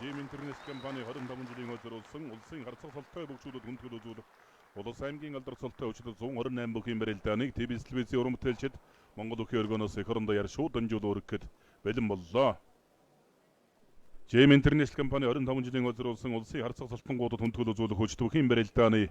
GM интернэшнл компани 25 жилийн өдрөөлсөн улсын харцаг солтой бөхчүүдэд хүндэтгэл үзүүлэх Улс аймгийн алдар солтой өчигдөр 128 бүхий барилдааныг ТV телевизийн уран бүтээлчид Монгол Өхөө өргөнөөс эх орондоо шууд дамжуул өргөхөд бэлэн боллоо. GM интернэшнл компани 25 жилийн өдрөөлсөн улсын харцаг солтонгуудад хүндэтгэл үзүүлэх өчигдөр бүхий барилдааны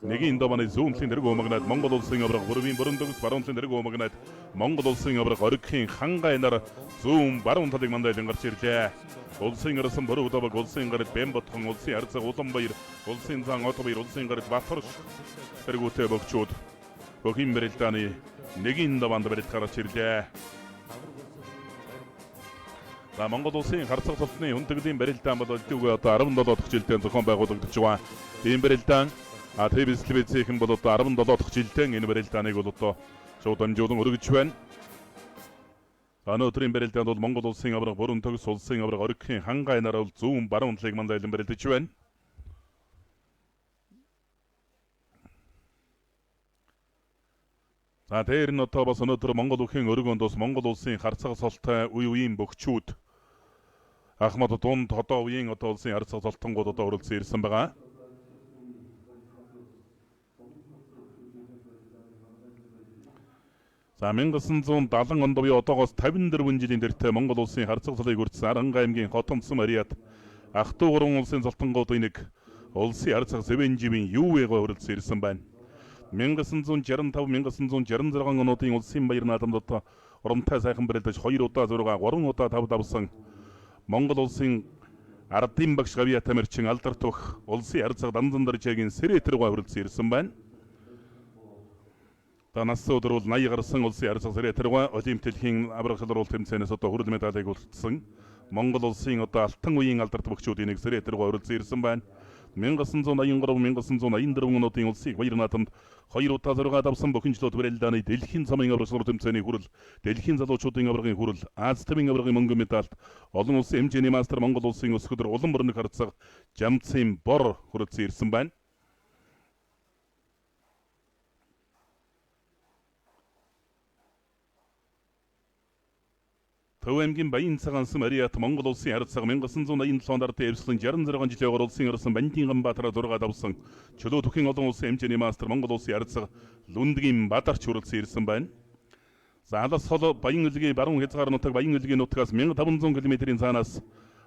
нэгийн давааны зүүнлийн дэрэг умагнаад Монгол улсын авраг бүрийн бүрэн төгс баруунлын дэрэг умагнаад Монгол улсын авраг оригхийн хангайнаар зүүн баруун талыг мандайлан гарч ирлээ. Улсын арсан боруу даваг улсын гард Бэмботхон улсын арцаг Улаанбаяр улсын зан Отбаяр улсын гард Баторш тэргүүтээ бөгчүүд бүхий барилдааны нэгийн даваанд барилд гарч ирлээ. За Монгол улсын харцаг солтны хүндэтгэлийн барилдаан бол өлтөөгөө одоо 17 дахь жилдээ зохион байгуулагдаж байгаа. Тийм барилдаан ТV телевизийн бол одоо 17 дахь жилдээ энэ барилдааныг бол одоо шууд дамжуулан өргөж байна. Өнөөдрийн барилдаанд бол Монгол улсын авраг бүрэн төгс улсын авраг оригхийн хангайнаар бол зүүн баруун талыг мандайлан барилдаж байна. За дээр нь одоо бас өнөөдөр Монгол Өхийн өргөнд бас Монгол улсын харцаг солтой үе үеийн бөхчүүд Ахмад дунд одоо үеийн одоо улсын харцаг солтонгууд одоо оролцсон ирсэн байгаа. За 1970 онд буюу одоогоос 54 жилийн тэртээ Монгол улсын харцаг солыг хүртсэн Аранга аймгийн Хотомцсон Мариат ах トゥ гурван улсын солтонгуудын нэг улсын харцаг Сэвэнживийн ЮВ-га хүртсэн ирсэн байна. 1965-1966 онуудын улсын баяр наадамд одоо урамтай сайхан барилдаж 2 удаа 6, 3 удаа 5 давсан Монгол улсын ардын багш Гавья Тамирчин алдарт бөх улсын харцаг Данзандаржаагийн Сэрэтэрга хүртсэн ирсэн байна. Нас өдөр бол 80 гарсан улсын харцаг Сэрэтэрга Олимп дэлхийн аврах шалралт тэмцээнээс одоо хүрэл медалийг хүртсэн Монгол улсын одоо алтан үеийн алдарт бөхчүүдийн нэг Сэрэтэрга хүртсэн ирсэн байна. 1983-1984 онуудын улсын баяр наадамд 2 удаа 6 давсан бохинчлууд барилдааны дэлхийн цамын аврах шалралт тэмцээний хүрэл, дэлхийн залуучуудын аврагын хүрэл, Аз төвийн аврагын мөнгөн медальт, олон улсын хэмжээний мастер Монгол улсын өсгөдөр улан бүрэн харцаг Жамцын бор хүртсэн ирсэн байна. Төв аймгийн Баян цагаансан Мариат Монгол улсын харцаг 1987 онд дэвслэн 66 жилийн улсын орсон Бандийн Ганбаатараа 6 давсан чөлөө түхийн олон улсын хэмжээний мастер Монгол улсын харцаг Лүндгийн Бадарч хүртсэн ирсэн байна. За алас хол Баян үлгийн баруун хязгаар нутаг Баян үлгийн нутгаас 1500 км-ийн цаанаас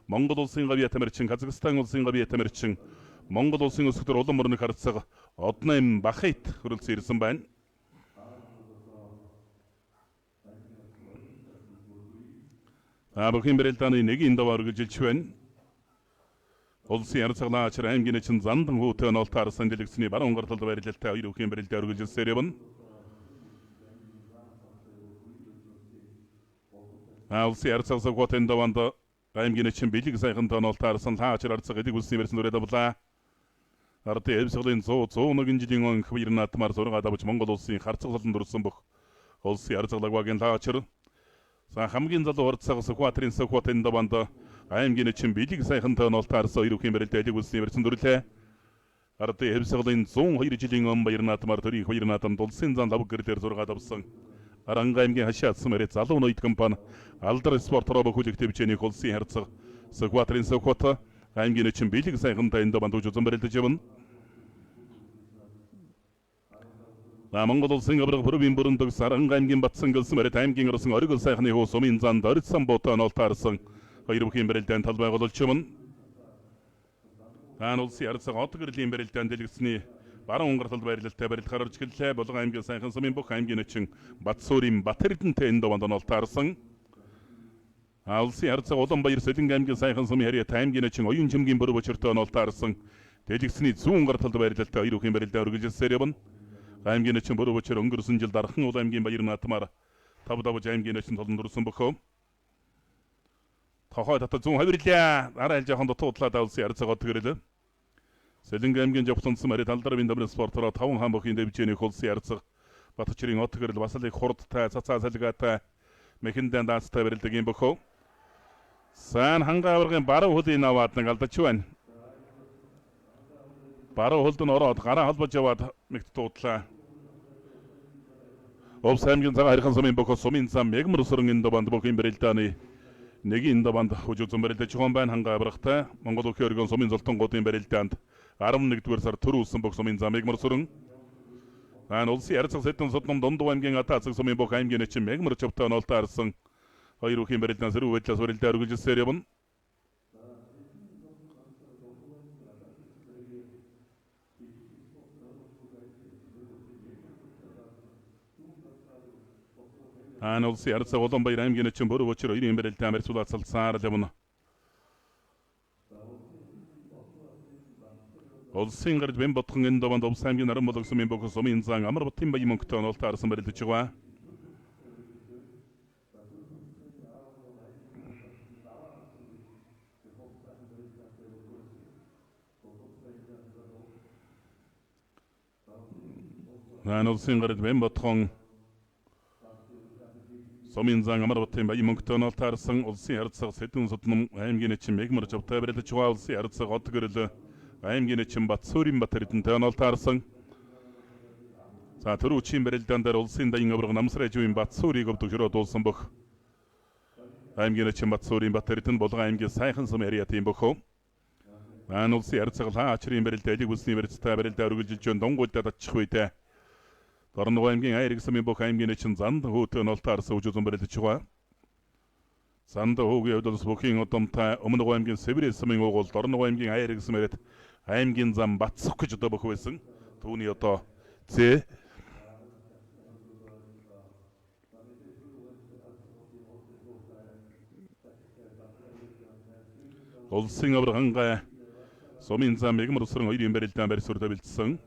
Монгол улсын Гавья Тамирчин, Казахстан улсын Гавья Тамирчин, Монгол улсын өсгөдөр улан бүрэн харцаг Однайм Бахайт хүртсэн ирсэн байна. Бүхий барилдааны нэгийн даваа өргөжилж байна. Улсын харцаг Лаачар аймгийн чин Зандан хүүтэн олтаарсан дэлгэцний баруун гарталд барилалтай хоёр бүхий барилдаа өргөжилсээр явна. Улсын харцаг Соготын даваанд аймгийн чин бэлэг сайхан олтаарсан Лаачар харцаг эдэг үлсний барьсан дүрээд авлаа. Ардын эвсгэлийн 100 жилийн өн баяр наадмаар зураг давж Монгол улсын харцаг солонд өрсөн бүх улсын харцаг лагвагийн Лаачар За хамгийн залуу харцаг Соготрын Соготын даваанд аймгийн чин бэлэг сайхан олтаарсан хоёр бүхий барилдаа эдэг үлсний барьсан дүрлээ. Ардын эвсгэлийн 102 жилийн өн баяр наадмаар төрийн баяр наадамд улсын зан лав гэрлэр зураг давсан Аранга аймгийн хашаатсан мэрэ залуу ноёд компани алдар спорт робо хүлэг төвчэнийг улсын харцаг Соготрын Согот аймгийн чин бэлэг сайхан даваанд үзэн барилдаж явна. Монгол улсын авраг бүрийн бүрэн төгс Аранга аймгийн Батсан гэлсэн мэрэ аймгийн орсон оргил сайхны хуу сумын занд орцсон ботон олтаарсан хоёр бүхий барилдаанд тал байгуулж юмна. Улсын харцаг Отгөрлийн барилдаанд дэлгэцний баруун гарталд барилалтай барилд гарч гэлээ. Болгон аймгийн сайхан сумын бүх аймгийн чин Батсуурын Батэрдэнтэй энэ даваанд олтаарсан. Улсын харцаг Улаанбаяр Солинг аймгийн сайхан сумын Хариат аймгийн чин Оюун чимгийн бүрө бочортой олтаарсан дэлгэцний зүүн гарталд барилалтай хоёр бүхий барилдаа өргөжилсээр явна. Аймгийн чин бүрө бочор өнгөрсөн жил Дархан уул аймгийн баяр наадмаар 5 давж аймгийн чин толон дурсан бөхөө. Тохой татаа зүүн хавирлаа. Арай жоохон дутуудлаа улсын харцаг Отгөрлөө. Солинг аймгийн Жовтонцсон Мариат алдармын дамрын спортороо 5 хаан бүхийн дэвжээний улсын харцаг Батчрын Отгөрл бас л их хурдтай цацаа салгаатай мэхэндэн даацтай барилдагийн бөхөө. Сан ханга аваргын баруун хөлийг аваад нэг алдаж байна. Баруун хөлд нь ороод гараа холбож яваад мэгт дуудлаа. Улс аймгийн цагаан хархан сумын бөхөө сумын зам мегмөр сөрөнгөнд банд бүхийн барилдааны Нэгийн даванд хожуусан барилдаж байгаа байна хангаа аврахтай Монгол Өхөө өргөн сумын золтонгуудын барилдаанд 11-р сар төрүүлсэн бүх сумын замыг мөрсөрөн улсын ярцаг сэтэн содном Дундуу аймгийн Атаацэг сумын бүх аймгийн эчин мегмөр чөвтөө нолтой арсан хоёр үхийн барилдаан сэрүү байдлаас барилдаа үргэлжилсээр явна. Улсын ярцаг Улаанбаяр аймгийн эчин бүр өчир хоёрын барилдаан барьцуулаад явна. Улсын гард бэм ботхон энэ даванд Улс аймгийн наран болог сумын бүх сумын зан амар бутын баян мөнгөтэй нолтой арсан барилдаж байгаа. Улсын гард бэм ботхон сумын зан амар бутын баян мөнгөтэй нолтой арсан улсын ярцаг сэтэн содном аймгийн эчин мегмөр чавтай барилдаж байгаа. Улсын ярцаг од гэрэл аймгийн эчин Батсуурин Батэрдэн тонол таарсан. За төрүүчийн барилдаан дээр улсын даян авраг намсрай живийн Батсуурийг өвдөгрөө дуулсан бөх. Аймгийн эчин Батсуурин Батэрдэн Булган аймгийн сайхан сум яриатын бөхөө. Улсын ярцаг хаачрын барилдаа элэг бүсний барилдаа барилдаа өргөлжилж өн дунгуйлдад очих үедээ Дорногов аймгийн Айрэг сумын бүх аймгийн эчин занд хөөтөө нол таарсан үжүүзэн барилдаж байгаа. Занд хөөгийн хувьд бүхийн удамтай Өмнөг аймгийн Сэврэ сумын уугуул Дорногов аймгийн Айрэг сумэрэд аймгийн зам Батсах гэж одоо бөх байсан. Түүний одоо зэ улсын авраг хангай сумын зам мегмөр усрын хоёрын барилдаан барьсуурдаа бэлдсэн.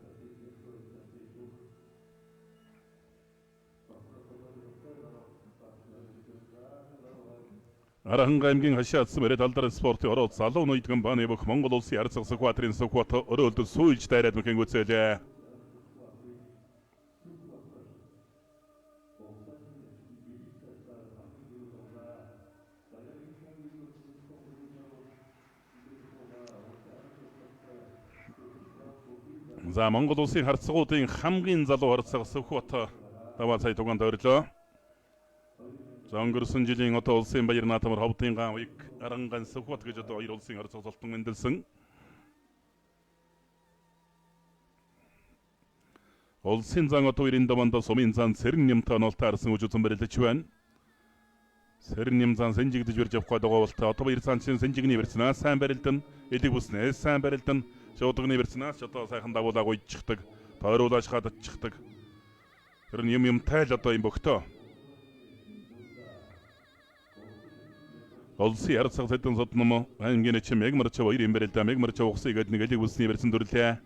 Араханга аймгийн хашаатсан мэрэд алдар спортын ороод залуу ноёдгон бааны бүх Монгол улсын ярцаг Сүхбаатарын Сүхбаат өрөөлдөд сүйж дайраад мөхийн гүцээлээ. За Монгол улсын харцагуудын хамгийн залуу харцаг Сүхбаат даваа цай тугаанд орилоо. За өнгөрсөн жилийн одоо улсын баяр наатамар ховдын гаан уяг Аранган Сүхбаат гэж одоо хоёр улсын харцаг золтон мэндэлсэн. Улсын зан одоо хоёрын даванда сумын зан Сэрэн нямтай нолтой арсан үжүүцэн барилдаж байна. Сэрэн ням зан сэнжигдэж барьж авах гэдэг болтой одоо баяр цаанчин сэнжигний барьцнаас сайн барилдан элэг бүснээс сайн барилдан шуудганы барьцнаас одоо сайхан дагуулаа гойчихдаг тойруулаач хадчихдаг. Тэр нямтай л одоо юм бөхтөө. Улсын ярцаг сэтэн содном аймгийн эчин мегмөр чав хоёрын барилдаа мегмөр чав ухсыг гэдэг нэг элэг бүсний барьцан дүрлээ.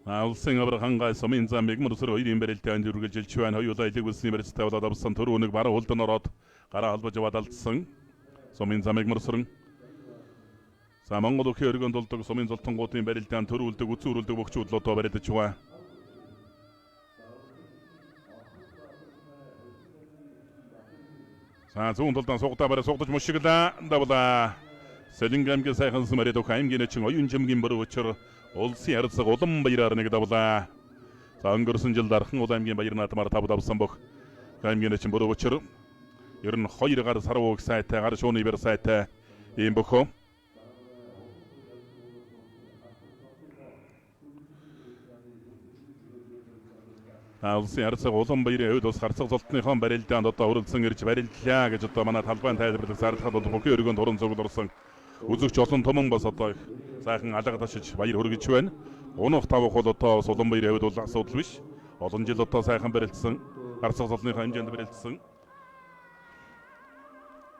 Улсын авраг хангай сумын зам мегмөр усрын хоёрын барилдаанд үргэлжилж байна. Хоёулаа элэг бүсний барьцтай болоод авсан төрөөнөг бараа хулдан ороод гараа холбож яваад алдсан. Сумын зам мегмөр усрын За Монгол Өхөө өргөнд болдог сумын золтонгуудын барилдаан төрүүлдэг үзүүрүүлдэг бүх чуулгуудаа барилдаж байгаа. За зүүн талдаа сугдаа бараа сугдаж мушиглаа давла. Сэлэнг аймгийн сайхан сум яриад өх аймгийн эчин оюун жимгийн бөр өчөр улсын ярцаг Улаанбаяр нэг давла. За өнгөрсөн жил Дархан аймгийн баяр наатмаар тав давсан бөх аймгийн эчин бөр өчөр ер нь 2 гар сарвууг сайтай гар шууны бэр сайтай ийм бөхөө. Улсын ярцаг Улаанбаярын хувьд бас харцаг золтныхон барилдаанд одоо хүрэлцэн ирж бариллаа гэж одоо манай талбайн тайлбарлах зарлахад бол бүхэн өргөнд уран зүгэл орсон үзэгч олон томон бас одоо их сайхан алга ташиж баяр хүргэж байна. Унах тавх бол одоо бас Улаанбаярын хувьд бол асуудал биш. Олон жил одоо сайхан барилдсан харцаг золтныхон хэмжээнд барилдсан.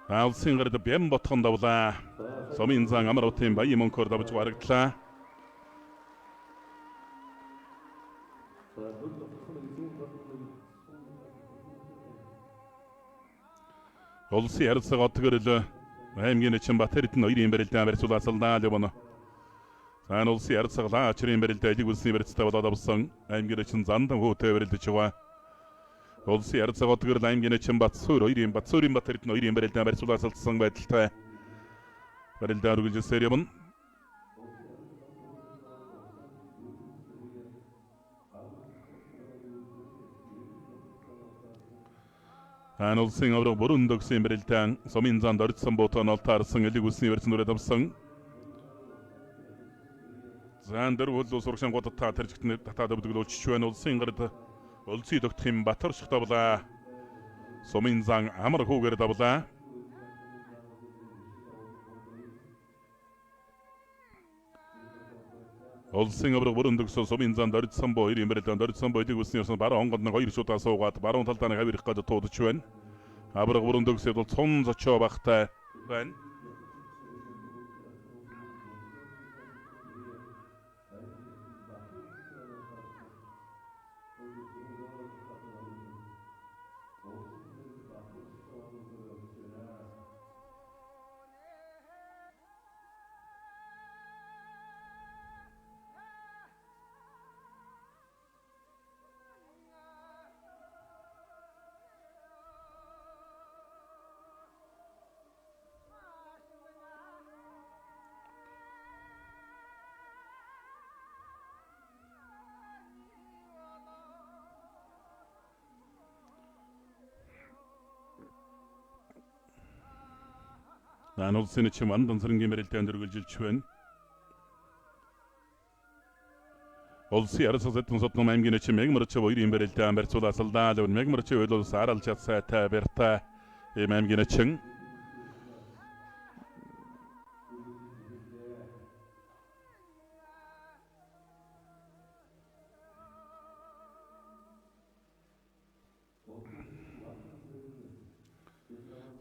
Улсын гард бэм ботхон давлаа. Сумын зан амар утын баян мөнхөөр давж харагдлаа. Улсын ярцаг отгөрөл аймгийн эчин Батэрдэн хоёрын барилдаан барьцуулаад явна. За улсын ярцаг хаачрын барилдаа элэг бүсний барьцтай болоод авсан аймгийн эчин Зандан хөөтэй барилдаж байгаа. Улсын ярцаг отгөрөл аймгийн эчин Батсуурин Батэрдэн хоёрын барилдаан барьцуулаад салцсан байдалтай барилдаа үргэлжилсээр явна. ан улсын авраг бүрэн дөгсөн бэрэлтэн сумын занд орцсон ботон алтаарсан элэг үсний верцэн дүрэ давсан. Зандэр хөлөө сургашин годтаа тэржигтэн татаад өвдөглөж чвэн улсын гард улсын догтхын батар шигтавлаа. Сумын зан амар хүүгэр давлаа. Улсын авраг бүрэн дөгсөн сумын занд орцсон боо ирийн бэрэлтэн орцсон боо элэг үсний өрсөн баруун онгод нэг хоёр шуудаа суугаад баруун талдаа нэг хавирах гээд туудаж байна. Авраг бүрэн дөгсөд бол цун зочоо багтай байна. 난 улсын чим андан сэрэнгийн мэрэлтэн дөргөлжилж байна. Улсын ярсаа зэтэн сотном аймгийн чим мэгмэрч боёрын мэрэлтэн барьцуулаасалдаа лав мэгмэрч ойлол сааралж чадсайтай берта аймгийн чин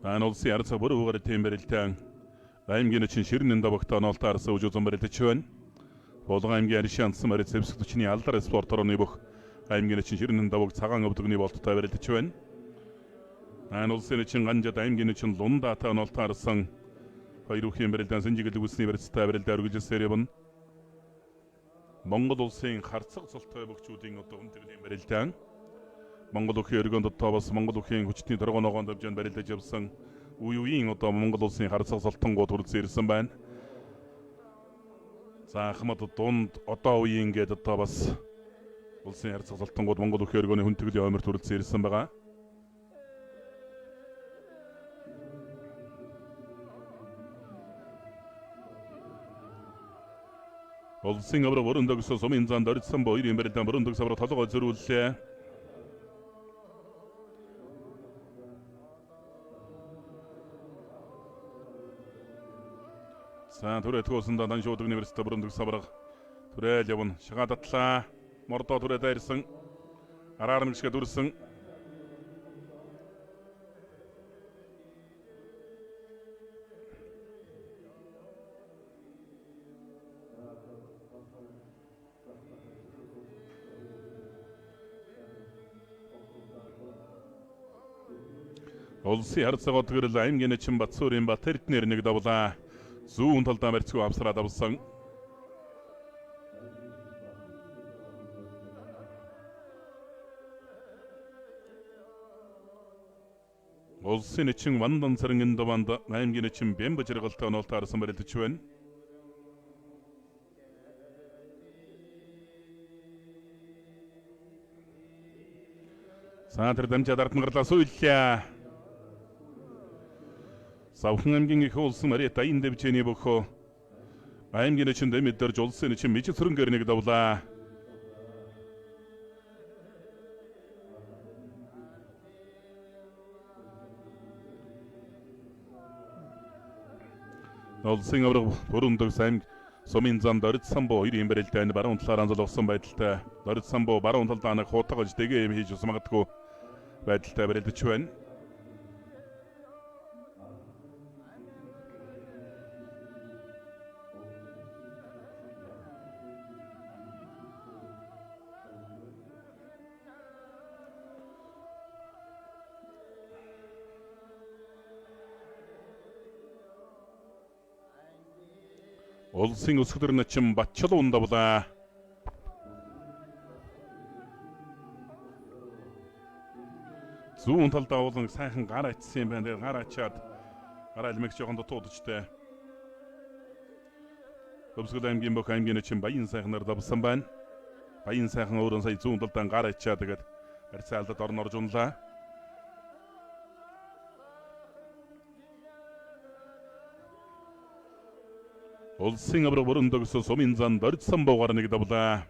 ан улсын ярсаа бүр угаар тэмбэрэлтэн аймгийн чин ширнэн давагтаа нолтаарсан үжүүзэн мэрэлтэж байна. Болгон аймгийн аришансан мэрэл зэвсэгчний алдар спортоор нибөх аймгийн чин ширнэн даваг цагаан өвдөгний болттой мэрэлтэж байна. ан улсын чин ганжад аймгийн чин лундаатаа нолтаарсан хоёр үхийн мэрэлтэн сэнжигэлэг үсний барьцтай мэрэлтэ өргөжсээр явна. Монгол улсын харцаг цолтой бөхчүүдийн удагн төрлийн мэрэлтэн Монгол өхийн өргөнд дотоос Монгол өхийн хүчний торгоногоонд авжин барилдаж явсан үеийн одоо Монгол улсын харцаг салтангууд хүрсэн ирсэн байна. За Ахмад дунд одоо үеийн гээд одоо бас улсын харцаг салтангууд Монгол өхийн өргөний хүндэтгэлийн ойморт хүрсэн ирсэн байгаа. Улсын авраг бүрэн дөгсөн сумын занд орцсон боо ирийн барилдаан бүрэн дөгс авраг толгой зөрүүллээ. За түрээ тгөөсөндө Даншууд университет бүрэн дөгс авраг түрээл явна. Шагаа татлаа. Мордоо түрээ дайрсан. Араар мэгшгэ дүрсэн. Улсын харцаг отгөрөл аймгийн чин Батсуурын Батэртнэр нэг давлаа. Зүүн талдаа барьцгүй авсраад авсан. Улсын чин Вандан сэрэнгийн даванд аймгийн чин Бэмбэ жаргалтай нолтаарсан барилдаж байна. Саатар дамжаад ард мгарлаа суйллаа. Савхан аймгийн их улсын Марита энэ дэвчэний бөхөө аймгийн чин дэмэдэрж улсын чин Мижсэрэнгээр нэг давлаа. Улсын авраг бүрэн дөгс аймаг сумын занд орцсон боо ирийн барилдаанд баруун талаар анзуулсан байдалтай орцсон боо баруун талдаа нэг хутгаж дэгээ юм хийж усмагдгүй байдалтай барилдаж байна. Улсын өсгөр начин Батчалуун давлаа. Зүүн талдаа уулан сайхан гар ачсан юм байна. Тэгээд гар ачаад гараа илмэгч жоохон дутуудажтэй. Өвсгөл аймгийн бүх аймгийн чин Баян сайхнаар давсан байна. Баян сайхан өөрөө сая зүүн талдаа гар ачаад тэгээд арьцаалдад орн орж унлаа. улсын авраг бүрэн төгсө сумын зан дордсон буугаар нэг давлаа.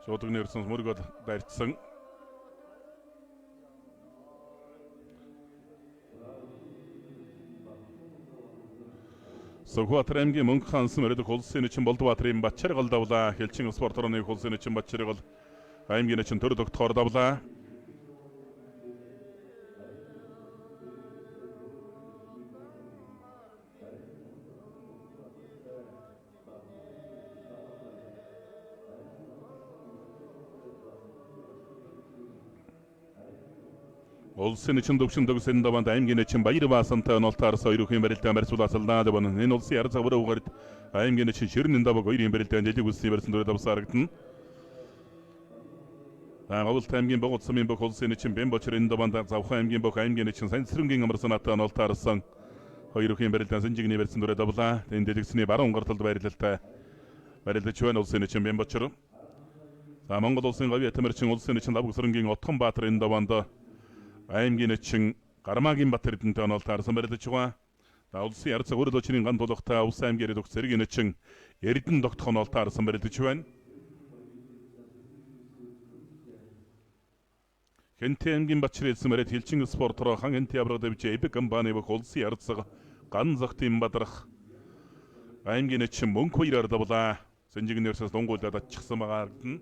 Шуудгын ирсэн мөргөд дайрцсан. Согватар аймгийн Мөнх хаансан мөрөд улсын эчин Болдбаатарын Батчаргал давлаа. Хэлчин спорт орны улсын эчин Батчаргал аймгийн эчин төр догтохоор давлаа. Улсын эчин төвшин төгсөн даванд аймгийн эчин Баярбаасантай онолтаарс хоёрын барилдаан барьцуулаасалнаа даван энэ улсын яр цагвар угаард аймгийн эчин Ширнэн даваг хоёрын барилдаан дэлэг үсний барьсан дөрөв давсарагдана. Авалт аймгийн Богд сумын бог улсын эчин Бэмбочрын даванд Завхан аймгийн бог аймгийн эчин Сансрынгийн амарсанаатай онолтаарсан хоёрын барилдаан Сэнжигний барьсан дөрөв давлаа. Энэ дэлгэцний баруун гарталд баярлалтай барилдаж байна улсын эчин Бэмбочр. Монгол улсын говь ятамэрчин улсын эчин Лавгсрынгийн Отхон Баатарын даванд аймгийн эчин Гармаагийн Батэрдэнтэй онолтаарсан барилдаж байгаа. Улсын яр цагвар дочрын ган тулгтай Улс аймгийн дөх зэргийн эчин Эрдэнэ догтох онолтаарсан барилдаж байна. Хэнтэй аймгийн Батчир элсэн мөрөд Хэлчин спортороо хан хэнтэй авраг дэвж эбэг компани бөх улсын яр цаг ган зохтын бадрах аймгийн эчин Мөнх хоёроор давлаа. Сэнжигний өрсөс дунгуулаад атчихсан байгаа гэн.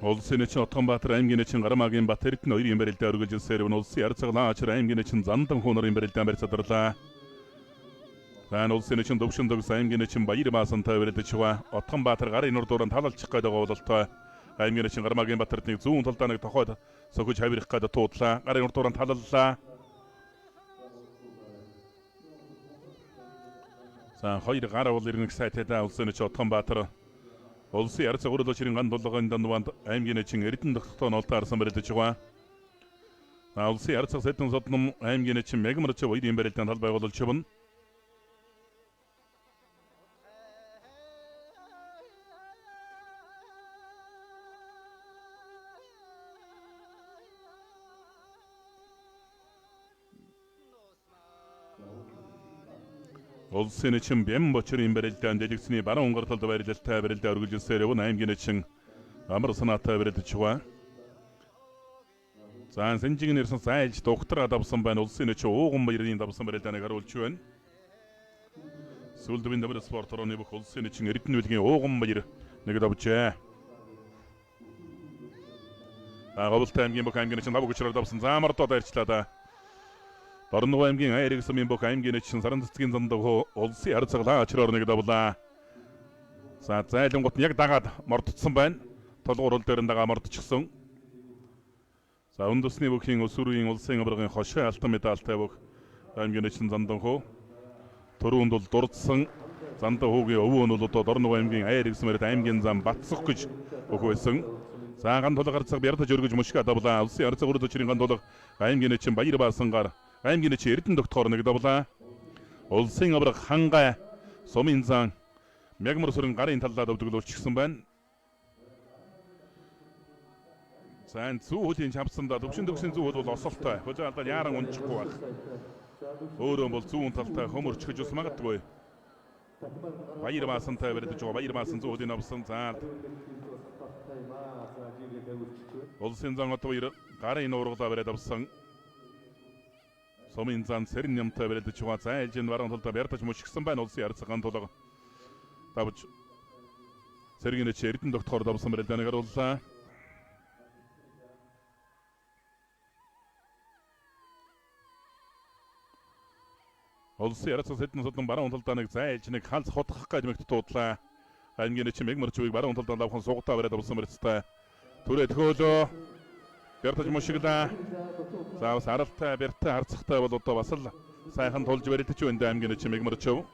Улсын эчин Отхон Баатар аймгийн эчин Гармаагийн Батэрдэн хоёрын барилдаан өргөлж сэрвэн улсын яр цаглаа ачаар аймгийн эчин Зандан хуунарын барилдаан барьцаадарлаа. Хан улсын эчин Төвшин төгс аймгийн эчин Баярбаасантай барилдаж байгаа. Отхон Баатар гарын нур дууран талалчих гээд байгаа бололтой. Аймгийн эчин Гармаагийн Батэрднийг зүүн талдаа нэг тохойд сөхөж хавирах гээд туудлаа. Гарын нур дууран талаллаа. За хоёр гар бол ирнэг сайтаа улсын эчин Отхон Баатар улсын яр цагвар дочрын ган тулгын данванд аймгийн эчин Эрдэнэ догтохтой онолтаарсан барилдаж байгаа. Улсын яр цаг сэтэн содном аймгийн эчин Мегмарч хоёрын барилдаан тал байгуулж байна. Улсын эчин Бэмбочрын барилдаан дэлгэцний баруун гарталд баярлалтай барилдаан өргөж сэрвэн аймгийн эчин амар санаатай барилдаж байгаа. За Сэнжигний ирсэн зайлж доктор давсан байна. Улсын эчин Ууган баярын давсан барилдааныг харуулж байна. Сүлдвийн давар спорт орны бүх улсын эчин Эрдэнэ үлгийн Ууган баяр нэг давжээ. Говьт аймгийн бүх аймгийн эчин Лавгсраар давсан заамардоо дайрчлаа. Дорногов аймгийн Айрэг сумын бүх аймгийн эчин Саран цэцгийн зандаа улсын яр цаглаа ачраар нэг давлаа. За зайлангууд нь яг дагаад мордцсон байна. Толгуур дээр нь дагаа мордчихсон. За үндэсний бүхийн өсвөрийн улсын аврагын хошоо алтан медальтай бүх аймгийн эчин Занданхуу төрөнд бол дурдсан Зандахуугийн өвөө нь бол одоо Дорногов аймгийн Айрэг сумэрд аймгийн зам Батсах гэж өгөөсөн. За ган тулгаар цаг бярдаж өргөж мушгаа давлаа. Улсын яр цагвар дочрын ган тулг аймгийн эчин Баярбаасангаар аймгийн эчин Эрдэнэ догтохоор нэг давлаа. Улсын авраг хангай сумын зан Мягмар сүрэн гарын талдаа давдглуулчихсан байна. Сайн зүү хөлийн чамсандаа төвшин төгсийн зүү хөл бол осолтой. Хөлөө алдаад яаран унчихгүй байх. Өөрөө бол зүүн талтай хөмөрч гэж ус магадгүй. Баярбаасантай барьдаж байгаа. Баярбаасан зүү хөлийн авсан заад. Улсын зан одоо гарын уургалаа бариад авсан. Сумын зан сэрэн нямтай бариад байгаа. Зайлж энэ баруун талдаа бярдаж мушигсан байна. Улсын яр цагаан тулга давж сэргийн эчин Эрдэнэ догтохоор давсан барилдааныг харууллаа. Улсын яр цаг сэтэн содон баруун талдаа нэг зайлж нэг халс хотгох гэж мэгт дуудлаа. Аймгийн эчин Мегмарчвыг баруун талдаа давхан сугатаа бариад авсан барьцтай. Түрээ төхөөлөө бярдаж мушиглаа. За бас аралтай бяртай харцахтай бол одоо бас л сайхан тулж барилдаж байна аймгийн эчин Мегмарчов.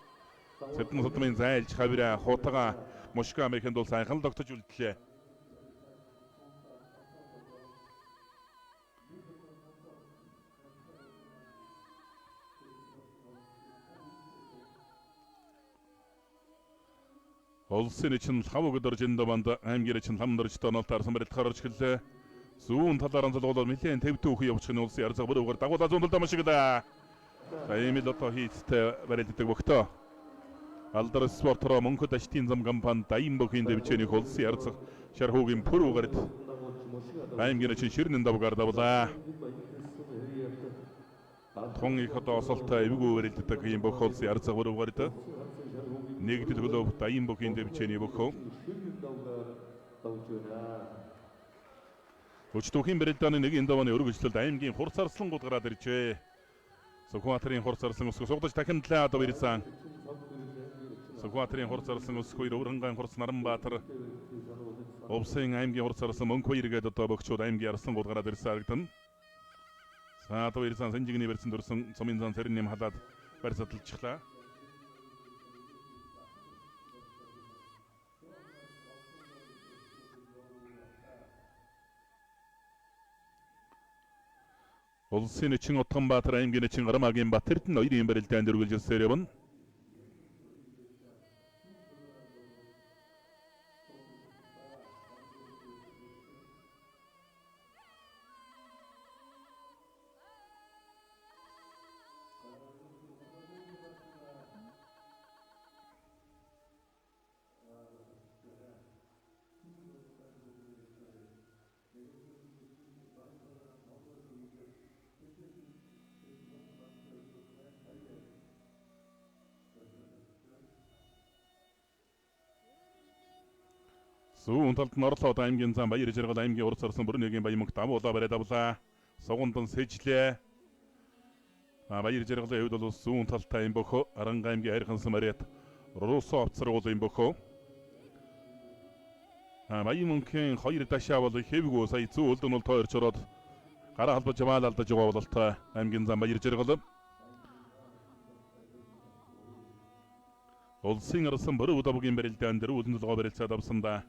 Сэдэн содмын зайлж хавира хутага Мошка мэхэнд бол сайхан тогтож үлдлээ. Улсын эчин хав өгдөрж эндаванд аймгийн эчин хамдарч тоноолтаар самбарт гарч гэлээ. Зүүн талаараа залгуулаад нэлээд төвдөө үхий явуулчихны улсын ярзаг бүрүүгээр дагуулаа зүүндэлдэ машигдаа. Эмил ото хийцтэй барилддаг бөхтөө. Алдар спортороо Монход аштын зам компани дайм бөхийн дэвчээний улсын ярзаг шархуугийн бүрүүгээр аймгийн эчин ширнэн давгаар давлаа. Тон их одоо осолтой эвгүй барилддаг юм бөх улсын ярзаг бүрүүгээр нэгдэл хөлөө дайм бөхийн дэвчээний бөхөө. Өчтөхийн барилдааны нэг эндаваны өргөжлөлд аймгийн хурц арслангууд гараад иржээ. Сүхбаатарын хурц арслан өсгөө сугдаж дахин тлаад ирсэн. Сүхбаатарын хурц арслан өсгөө Өвөрхангайн хурц Наранбаатар Овсын аймгийн хурц арслан Мөнхбаяр одоо бөгчүүд аймгийн арслангууд гараад ирсэн харагдана. Саад ирсэн Санжигны барьсан дөрсөн цомын зан сэрнэм халаад барьсаталчихлаа. Улсын эчин Утганбаатар аймгийн эчин Гарамаагийн Батэрдэн хоёрын барилдаанд үргэлжилсээр явна. Зүүн талд Норлоод аймгийн зам Баяр Жаргал аймгийн урд сарсан Бүрнэгийн Баямаг давуулаа бариад авлаа. Согондон сэжлээ. Баяр Жаргалын хувьд бол зүүн талтай юм бөхөө Аранга аймгийн Айрхансан Мариат Русо авцрагуул юм бөхөө. Баямунгийн хоёр дашаа бол хэвгүй сая зүүн үлдэн бол тойрч ороод гараа халбаж яваал алдаж байгаа бололтой аймгийн зам Баяр Жаргал. Улсын арсан Бөрөв давгийн барилдаан дээр үлдэн толгой барилцаад авсандаа.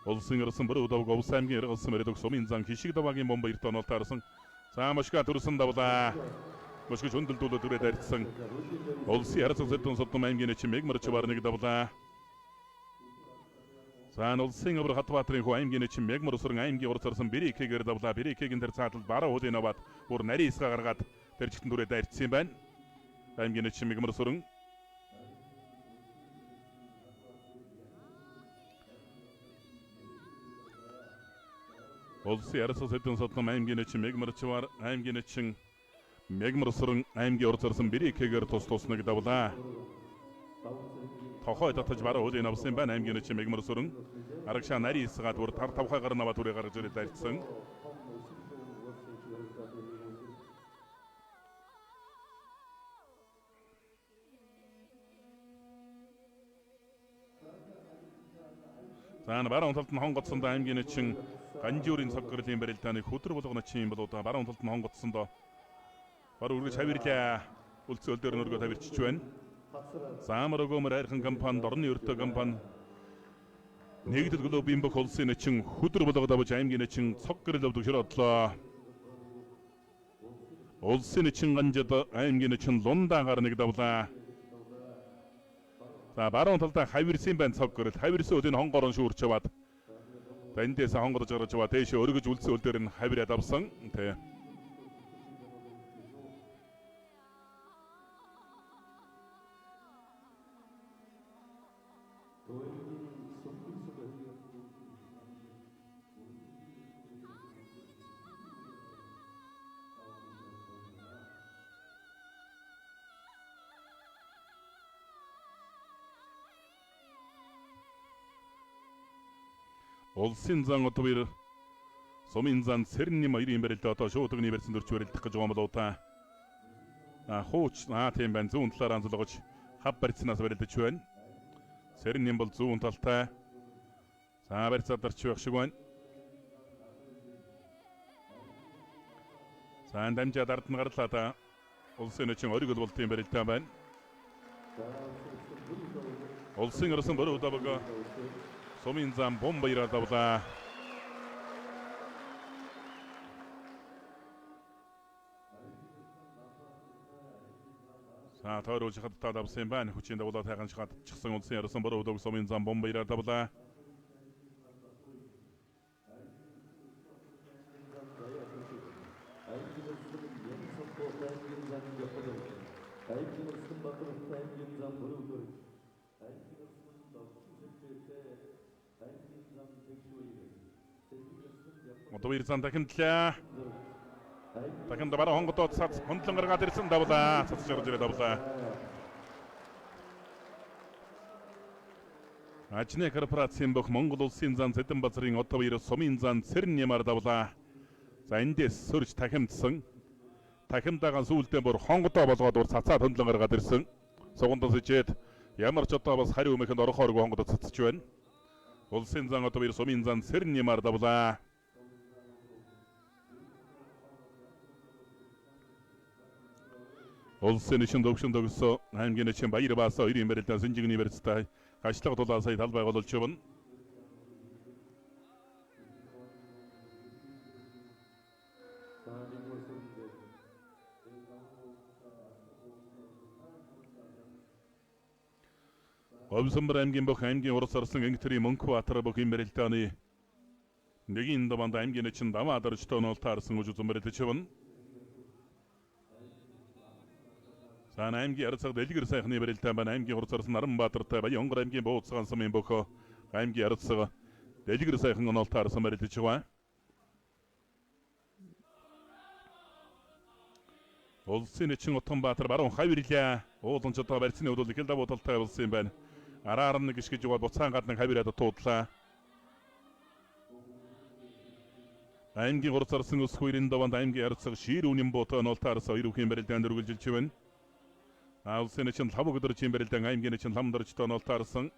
Улсын арсан Бөрөв давг Овс аймгийн Яргалсан Мэрдэг сумын зан хишиг даваагийн бомбаярт оноолтаарсан. За Мошка төрсөн давлаа. Мошгож хөндлөлдүүлээд үрээд арьдсан. Улсын арсан сэдэн содом аймгийн эчин Мегмарчвар нэг давлаа. За улсын өвөр Хатбаатарын хүү аймгийн эчин Мегмар усран аймгийн урд сарсан Бэрикэгээр давлаа. Бэрикэгийн тэр цаатал бараа хуулын аваад бүр нарийн исга гаргаад тэр чигтэн үрээд арьдсан юм байна. Аймгийн эчин Мегмар усран Улсын арсан сэдэн содом аймгийн эчин Мегмарчвар аймгийн эчин Мегмар усран аймгийн урд сарсан Бэрикэгээр тус туснаг давлаа. Тохой татаж бараа хуулийг авсан байна аймгийн эчин Мегмар усран арагшаа нарийн исгаад бүр тар тавхай гарна аваад үрээ гаргаж ирээд арьдсан. За баруун талд нь хонгоцсонд аймгийн эчин Ганжуурын цаг гэрлийн барилдааны хөдөр болгоно чинь болоо баруун талд нь хонгоцсондоо бар үргэж хавирлаа үлцэл дээр нөргөө тавирчиж байна. Заамар өгөөмөр хайрхан компани орны өртөө компани нэгдэл глобийн бөх улсын эчин хөдөр болгоод авч аймгийн эчин цог гэрэл авдаг широодлоо. Улсын эчин Ганжид аймгийн эчин Лундаагаар нэг давлаа. За баруун талдаа хавирсан байна цог гэрэл. Хавирсан өдний хонгорон шүүрч аваад эндээс хонгорж гарч аваад дээшээ өргөж үлцэл дээр нь хавираад авсан. Тэ. Улсын зан одоо сумын зан сэрнэм хоёрын барилдаа одоо шуудганы барьсан дөрч барилдах гэж байгаа юм болоо та. Хууч тийм байна зүүн талаар анзалгаж хав барьцнаас барилдаж байна. Сэрнэм бол зүүн талтай. За барьцаад дарч байх шиг байна. За дамжаад ард нь гарлаа та. Улсын эчийн оргил болтын барилтаа байна. Улсын орсон бороо давга. Сумын зам бомбаяраа давлаа. За тойруулж хадтаад авсан байна. Хүчин давлаа тайхан шатчихсан улсын орсон бороо дог сумын зам бомбаяраа давлаа. Одовир зан дахиндлаа. Дахин бараа хонгодод цац хөндлөн гаргаад ирсэн давлаа. Цац шарж ирээ давлаа. Ажны корпорацийн бөх Монгол улсын зан Сэдэн базрын Одовир сумын зан Цэрэн ямар давлаа. За эндээс сөрж тахимдсан. Тахимдаагаа сүүлдээ бүр хонгодоо болгоод ур цацаад хөндлөн гаргаад ирсэн. Сугандас ичээд ямар ч одоо бас хариу өмөнд орохооргүй хонгодоо цацж байна. Улсын зан Одовир сумын зан Цэрэн ямар давлаа. Улсын эчийн төвшин төгсөө аймгийн эчийн баяр баасаа 2 мэрэлдэн Синжигний университет ачлага дулаан сая тал байгуулж байна. Өвсөмбөр аймгийн бөх аймгийн урс орсон Энгтри Мөнхбаатар бөх мэрэлдэаны нэгийн даванд аймгийн эчийн даваа даржтон ол таарсан үж үзмэрэлдэж байна. Сан аймгийн арцаг дэлгэр сайхны барилтаа байна. Аймгийн урс орсон Наранбаатартай Баян Онгор аймгийн Бууцгаан сумын бөхөө аймгийн арцаг дэлгэр сайхан онол таарсан барилдаж байна. Улсын эчин Утганбаатар баруун хавирлаа. Уулан чотоо барьцны хөдөл их л давуудалтай болсон юм байна. Араар нэг гიშгэж яваад буцаан гадныг хавираад туудлаа. Аймгийн урс орсон ус хуурын даванд аймгийн арцаг шир үнэн боотоо онол таарсан хоёрын барилдаанд үргэлжилж байна. Улсын эчин лав өдөрчийн барилдан аймгийн эчин лам дөржтөө онол таарсан.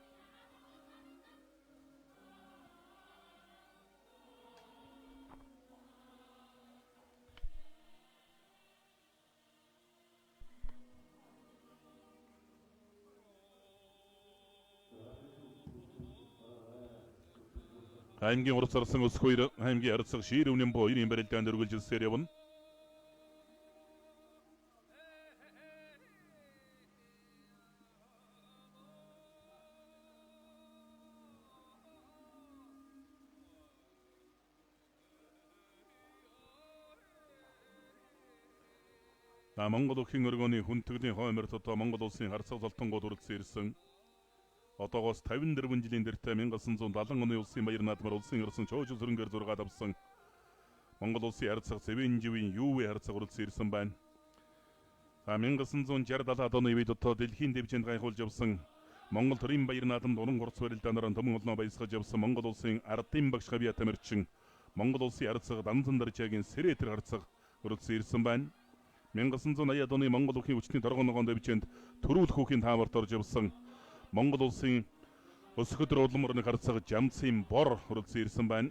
Аймгийн урс орсон ус хоёр аймгийн арцаг шир үнэн боо хоёрын барилдаанд үргэлжилсээр явна. Монгол өхийн өргөний хүндэтгэлийн хоймор дотоо Монгол улсын харцаг золтонгууд үргэлжлэн ирсэн. Одоогоос 54 жилийн дэртэ 1970 оны улсын баяр наадмаар улсын орсон чоожил зөрөнгөөр зургаад авсан Монгол улсын харцаг Цэвэн живийн UV харцаг үргэлжлэн ирсэн байна. 1960-70 оны үед дотоо дэлхийн дэвжээнд гайхуулж явсан Монгол төрийн баяр наадамд уран хурц барилдаанаар төмөн олноо баясгаж явсан Монгол улсын ардын багш Хавья Тамирчин Монгол улсын харцаг Данзан даржаагийн Сэрэтэр харцаг үргэлжлэн ирсэн байна. 1980 оны Монгол өхийн хүчний торгоноогоон дэвжээнд төрүүлэх хүүхийн таамарт орж явсан Монгол улсын өсгөдөр улам орны харцаг Жамцын бор хүрэлцэн ирсэн байна.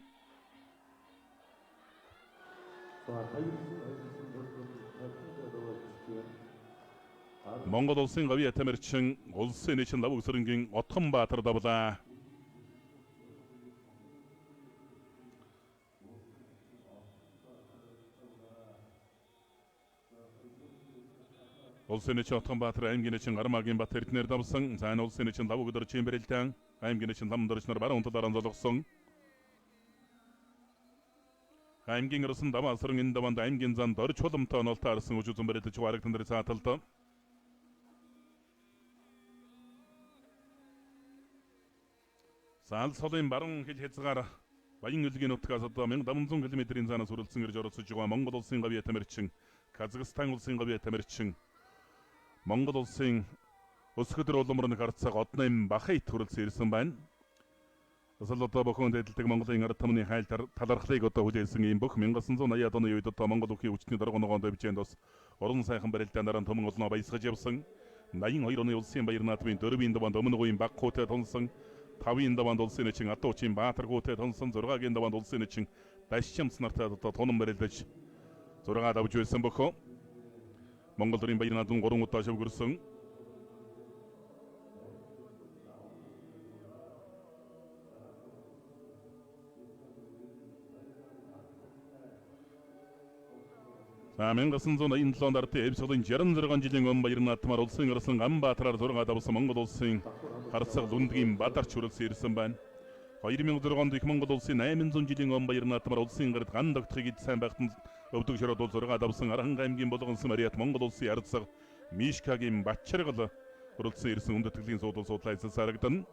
Монгол улсын Хавья Тамирчин улсын эчин лав өсрөнгийн Утганбаатар давлаа. Улсын эчин Утганбаатар аймгийн эчин Гармаагийн Бат Эрдэнэр давсан. Цаан улсын эчин лав өдөрчийн барилдаан аймгийн эчин лам дөрчнөр баруун талаараа золгосон. Аймгийн орсон даваа саран энэ даванд аймгийн зан дорж хуламтай онол таарсан үж үзэн барилдаж харагдан дээр цааталд. Саал солын баруун хил хязгаар Баян үлгийн нутгаас одоо 1500 км-ийн занаас хүрэлцэн ирж оролцож байгаа Монгол улсын Хавья Тамирчин, Казахстан улсын Хавья Тамирчин, Монгол улсын өсгөдөр улморны харцаг Одноим Бахайт хүрэлцэн ирсэн байна. Асал одоо бохоон дэдэлдэг Монголын ард түмний хайл талархлыг одоо хүлээсэн ийм бүх 1980 оны үед одоо Монгол өхийн хүчний дөргөнөгөөнд дэвжээнд бас орон сайхан барилдаанаар төмөн олноо баясгаж явсан. 82 оны улсын баяр наадмын 4-ийн даванд өмнөгүйн баг хуутай тунсан, 5-ийн даванд улсын эчин Атуучин Баатар хуутай тунсан, 6-гийн даванд улсын эчин Башчимц нартай одоо тунан барилдаж 6 давж байсан бохоо. Монгол төрийн баяр наадмын 3 удаа шавгөрсөн. За 1987 онд Эвсгийн 66 жилийн өмнө баяр наадмаар улсын орсон Ганбаатараар 6 давсан Монгол улсын харцаг Лүндгийн Бадарч хүрэлцэн ирсэн байна. 2006 онд их Монгол улсын 800 жилийн өмнө баяр наадмаар улсын гард ган тогтхыг эд сайн байхад өвдөг шороод 6 давсан Аранхан аймгийн Болгонсын Мариат Монгол улсын харцаг Мишкагийн Бачаргал хүрэлцэн ирсэн үндэтгэлийн суудал судлаа эсэлсарагдана.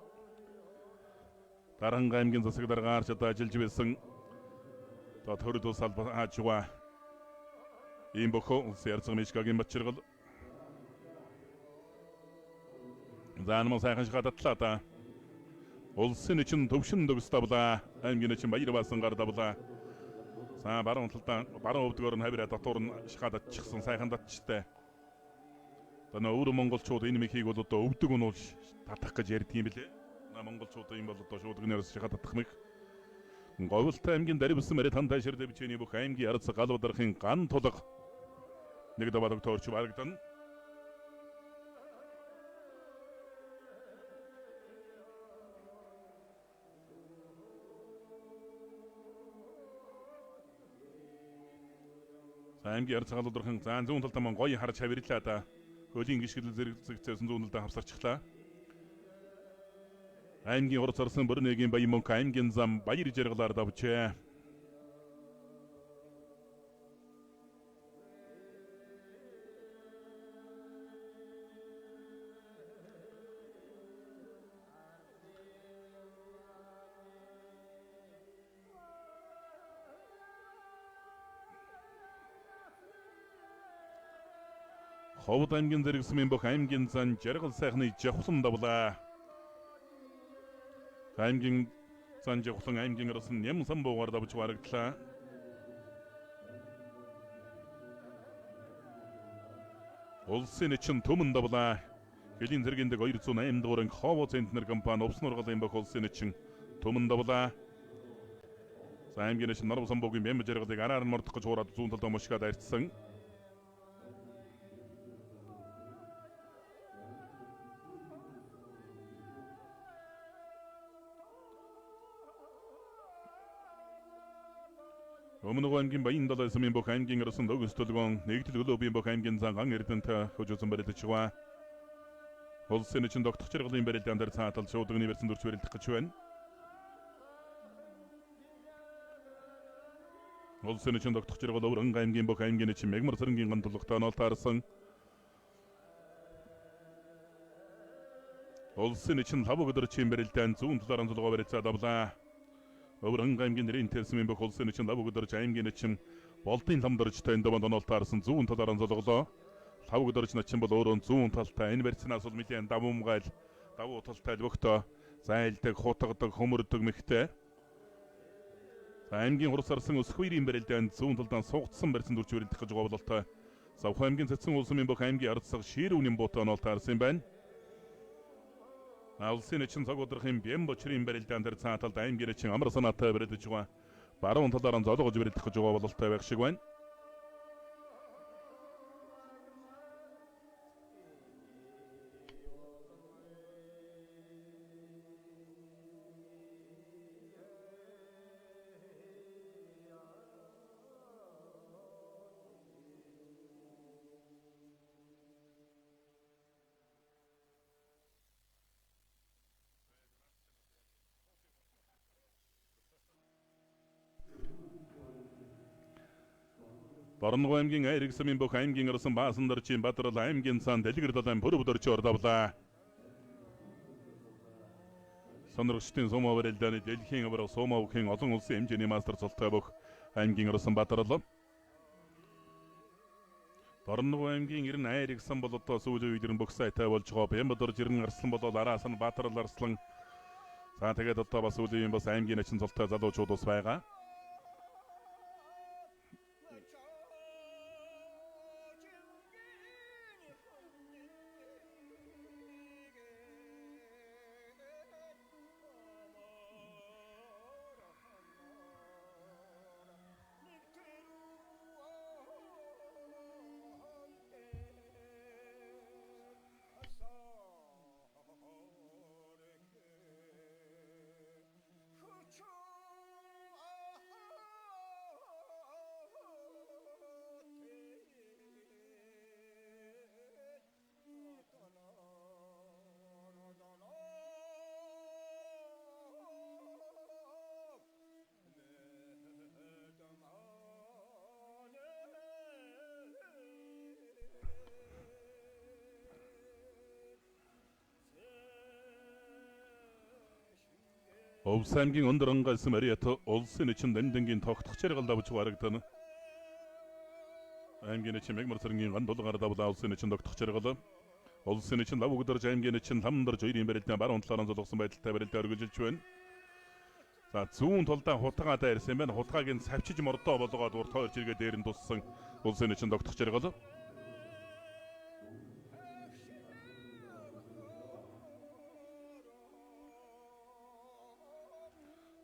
Аранхан аймгийн засаг даргаар чадаа ажиллаж байсан төр тус алба хаажгаа ийм бохоо улсын харцаг Мишкагийн Бачаргал заанмаа сайхан шгадатлаа та. Улсын için төвшин дөгс тавлаа. Аймгийн için баяр баасан гар тавлаа. За баруун талдаа баруун өвдгөр нь хавираа дотор нь шгаадчихсан сайхан татчтай. Одоо өөр монголчууд энэ мөхийг бол одоо өвдөг нь бол татах гэж ярьдаг юм билээ. Монголчууд юм бол одоо шууд гнэрс шгаадах мэх. Говьлтай аймгийн Даривсан Мариат хантай ширдэ бичээний бүх аймгийн арц галуудархын ган тулга нэг даваад тórч барагдана. Аймгийн арц галуудархын заан зүүн талд маань гоё харж хавирлаа да. Хөлийн гიშгэл зэрэгцсэн зүүн талдаа хавсарчихлаа. Аймгийн урц орсон Борнегийн баян мөнх аймгийн зам баяр жаргалаар давжээ. Ховд аймгийн зэрэгсэн бүх аймгийн зан жаргал сайхны жавхлан давлаа. Аймгийн зан жавхлан аймгийн арсан нэм самбуугаар давж барагдлаа. Улсын için төмөн давлаа. Хэлийн зэргийн дэг 208 дугаар анги Хово центнер компани увс нургалын бүх улсын için төмөн давлаа. За аймгийн için Нарв самбуугийн бэмб жаргалыг араар нь мордох гэж хуураад зүүн талд мушгаад арчсан. Өмнөг аймгийн Баян далай сумын бүх аймгийн арсан дөгс төлгөн нэгдэл клубын бүх аймгийн занган эрдэнтэй хөжөөсөн барилдаж байгаа. Улсын için догтох жаргалын барилдаан дээр цаатал шуудганы барьсан дүрч барилдах гэж байна. Улсын için догтох жаргал Өврөн аймгийн бүх аймгийн için Мегмар сэрэнгийн ган тулгатаа ноолт харсан. Улсын için лав өдөр чим барилдаан зүүн талаараа тулгоо барьцаад авлаа. Өврөн аймгийн нэрийн тэрсмийн бүх улсын için лав өдөрч аймгийн için болдын ламдарч танд доноолт харсан зүүн талаараа золголоо. Лав өдөрч начин бол өөрөө зүүн талтай энэ барьцнаас бол мэдэн давмгайл давуу талтай бөхтөө зайлдаг хутгадаг хөмөрдөг мэхтэй. Аймгийн хурц арсан өсхвэрийн барилдаанд зүүн талдаа сугдсан барьсан дүрч барилдах гэж говлолтой. Савх аймгийн цэцэн улсын бүх аймгийн ардсаг шир үнийн буутаа ноолт харсан байна. Улсын için цаг өдрхийн бэм бочрын барилдаан дээр цааталд аймгийн için амар санаатай барилдаж байгаа. Баруун талаараа золгож барилдах гэж байгаа бололтой байх шиг байна. Борног аймгийн Айрэг сумын бүх аймгийн арсан Баасан дорчийн Бадрал аймгийн сан Дэлгэр далайн бүр өдөрч ордавлаа. Сонирхчдын сумаа барилдааны дэлхийн авраг сумаа бүхэн олон улсын хэмжээний мастер цолтой бүх аймгийн арсан Бадрал. Борног аймгийн Ирэн Айрэг сан бол одоо сүүлийн үед бүх сайтай болж байгаа. Бямбадор жирэн арслан бол араасан Бадрал арслан. За тэгээд одоо бас сүүлийн бас аймгийн ачин цолтой залуучууд ус байгаа. Улс аймгийн өндөр ангайлсан Мариат улсын эчин дэндэнгийн тогтох чаргал давж харагдана. Аймгийн эчин мегмарсэргийн гандулгаар давлаа улсын эчин тогтох чаргал. Улсын эчин лав өгдөрж аймгийн эчин ламдарж хоёрын барилдаа баруун талаараа золгосон байдалтай барилдаа өргөжилж байна. За зүүн талдаа хутгаа дайрсан байна. Хутгааг нь савчиж мордоо болгоод урт хоёр жиргээ дээр нь туссан улсын эчин тогтох чаргал.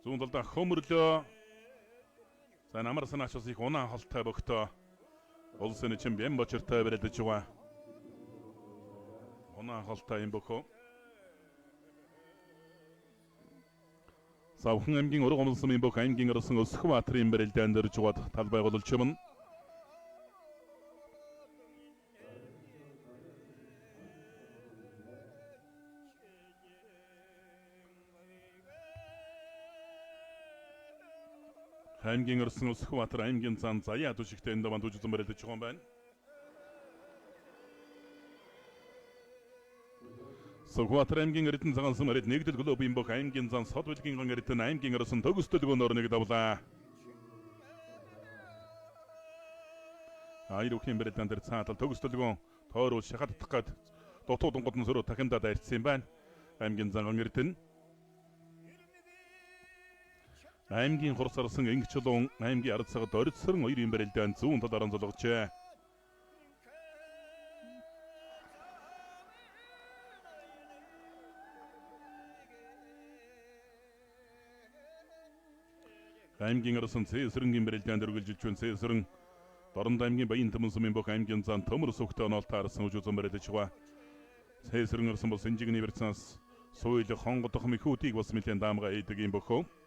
Зүүн талдаа хөмөрлөө. За намар санаачаас их унаан холтой бөгтөө. Улсын эчин бян бочиртай барилдаж байгаа. Унаан холтой юм бөхөө. Савхан аймгийн ураг омлсон юм бөх аймгийн орсон Өсхбаатарын барилдаанд дөрж угаад тал байгуулж байна. Аймгийн орсон Өсхбаатар аймгийн зан заяа түшигтэй энэ даван түжсэн барилдаж байгаа юм байна. Өсхбаатар аймгийн эрдэнэ цагаансан барилд нэгдэл глобын бөх аймгийн зан сод билгийн ган эрдэнэ аймгийн орсон төгсдөлгөөнөөр нэг давлаа. Айруухийн барилдаан дээр цаатал төгсдөлгөөн тойрол шахагдах гад дотоод онгодон сөрөө тахимдаад арчсан байна. Аймгийн зан ган эрдэнэ аймгийн хурсарсан Инг чулуун аймгийн ард цагт орцсон хоёрын барилдаан зүүн талаараа золгожээ. Аймгийн орсон Цэсрэнгийн барилдаанд өргөлжилж байна. Цэсрэн Дорнод аймгийн Баян Төмөнсөмийн бөх аймгийн зан төмөр сүхтэй оноолт таарсан үжүүлсэн барилдаж байгаа. Цэсрэн орсон бол Синжигний верцнаас суйл хонгодох мэхүүдийг бас нэлээд даамга ийдэг юм бөхөө.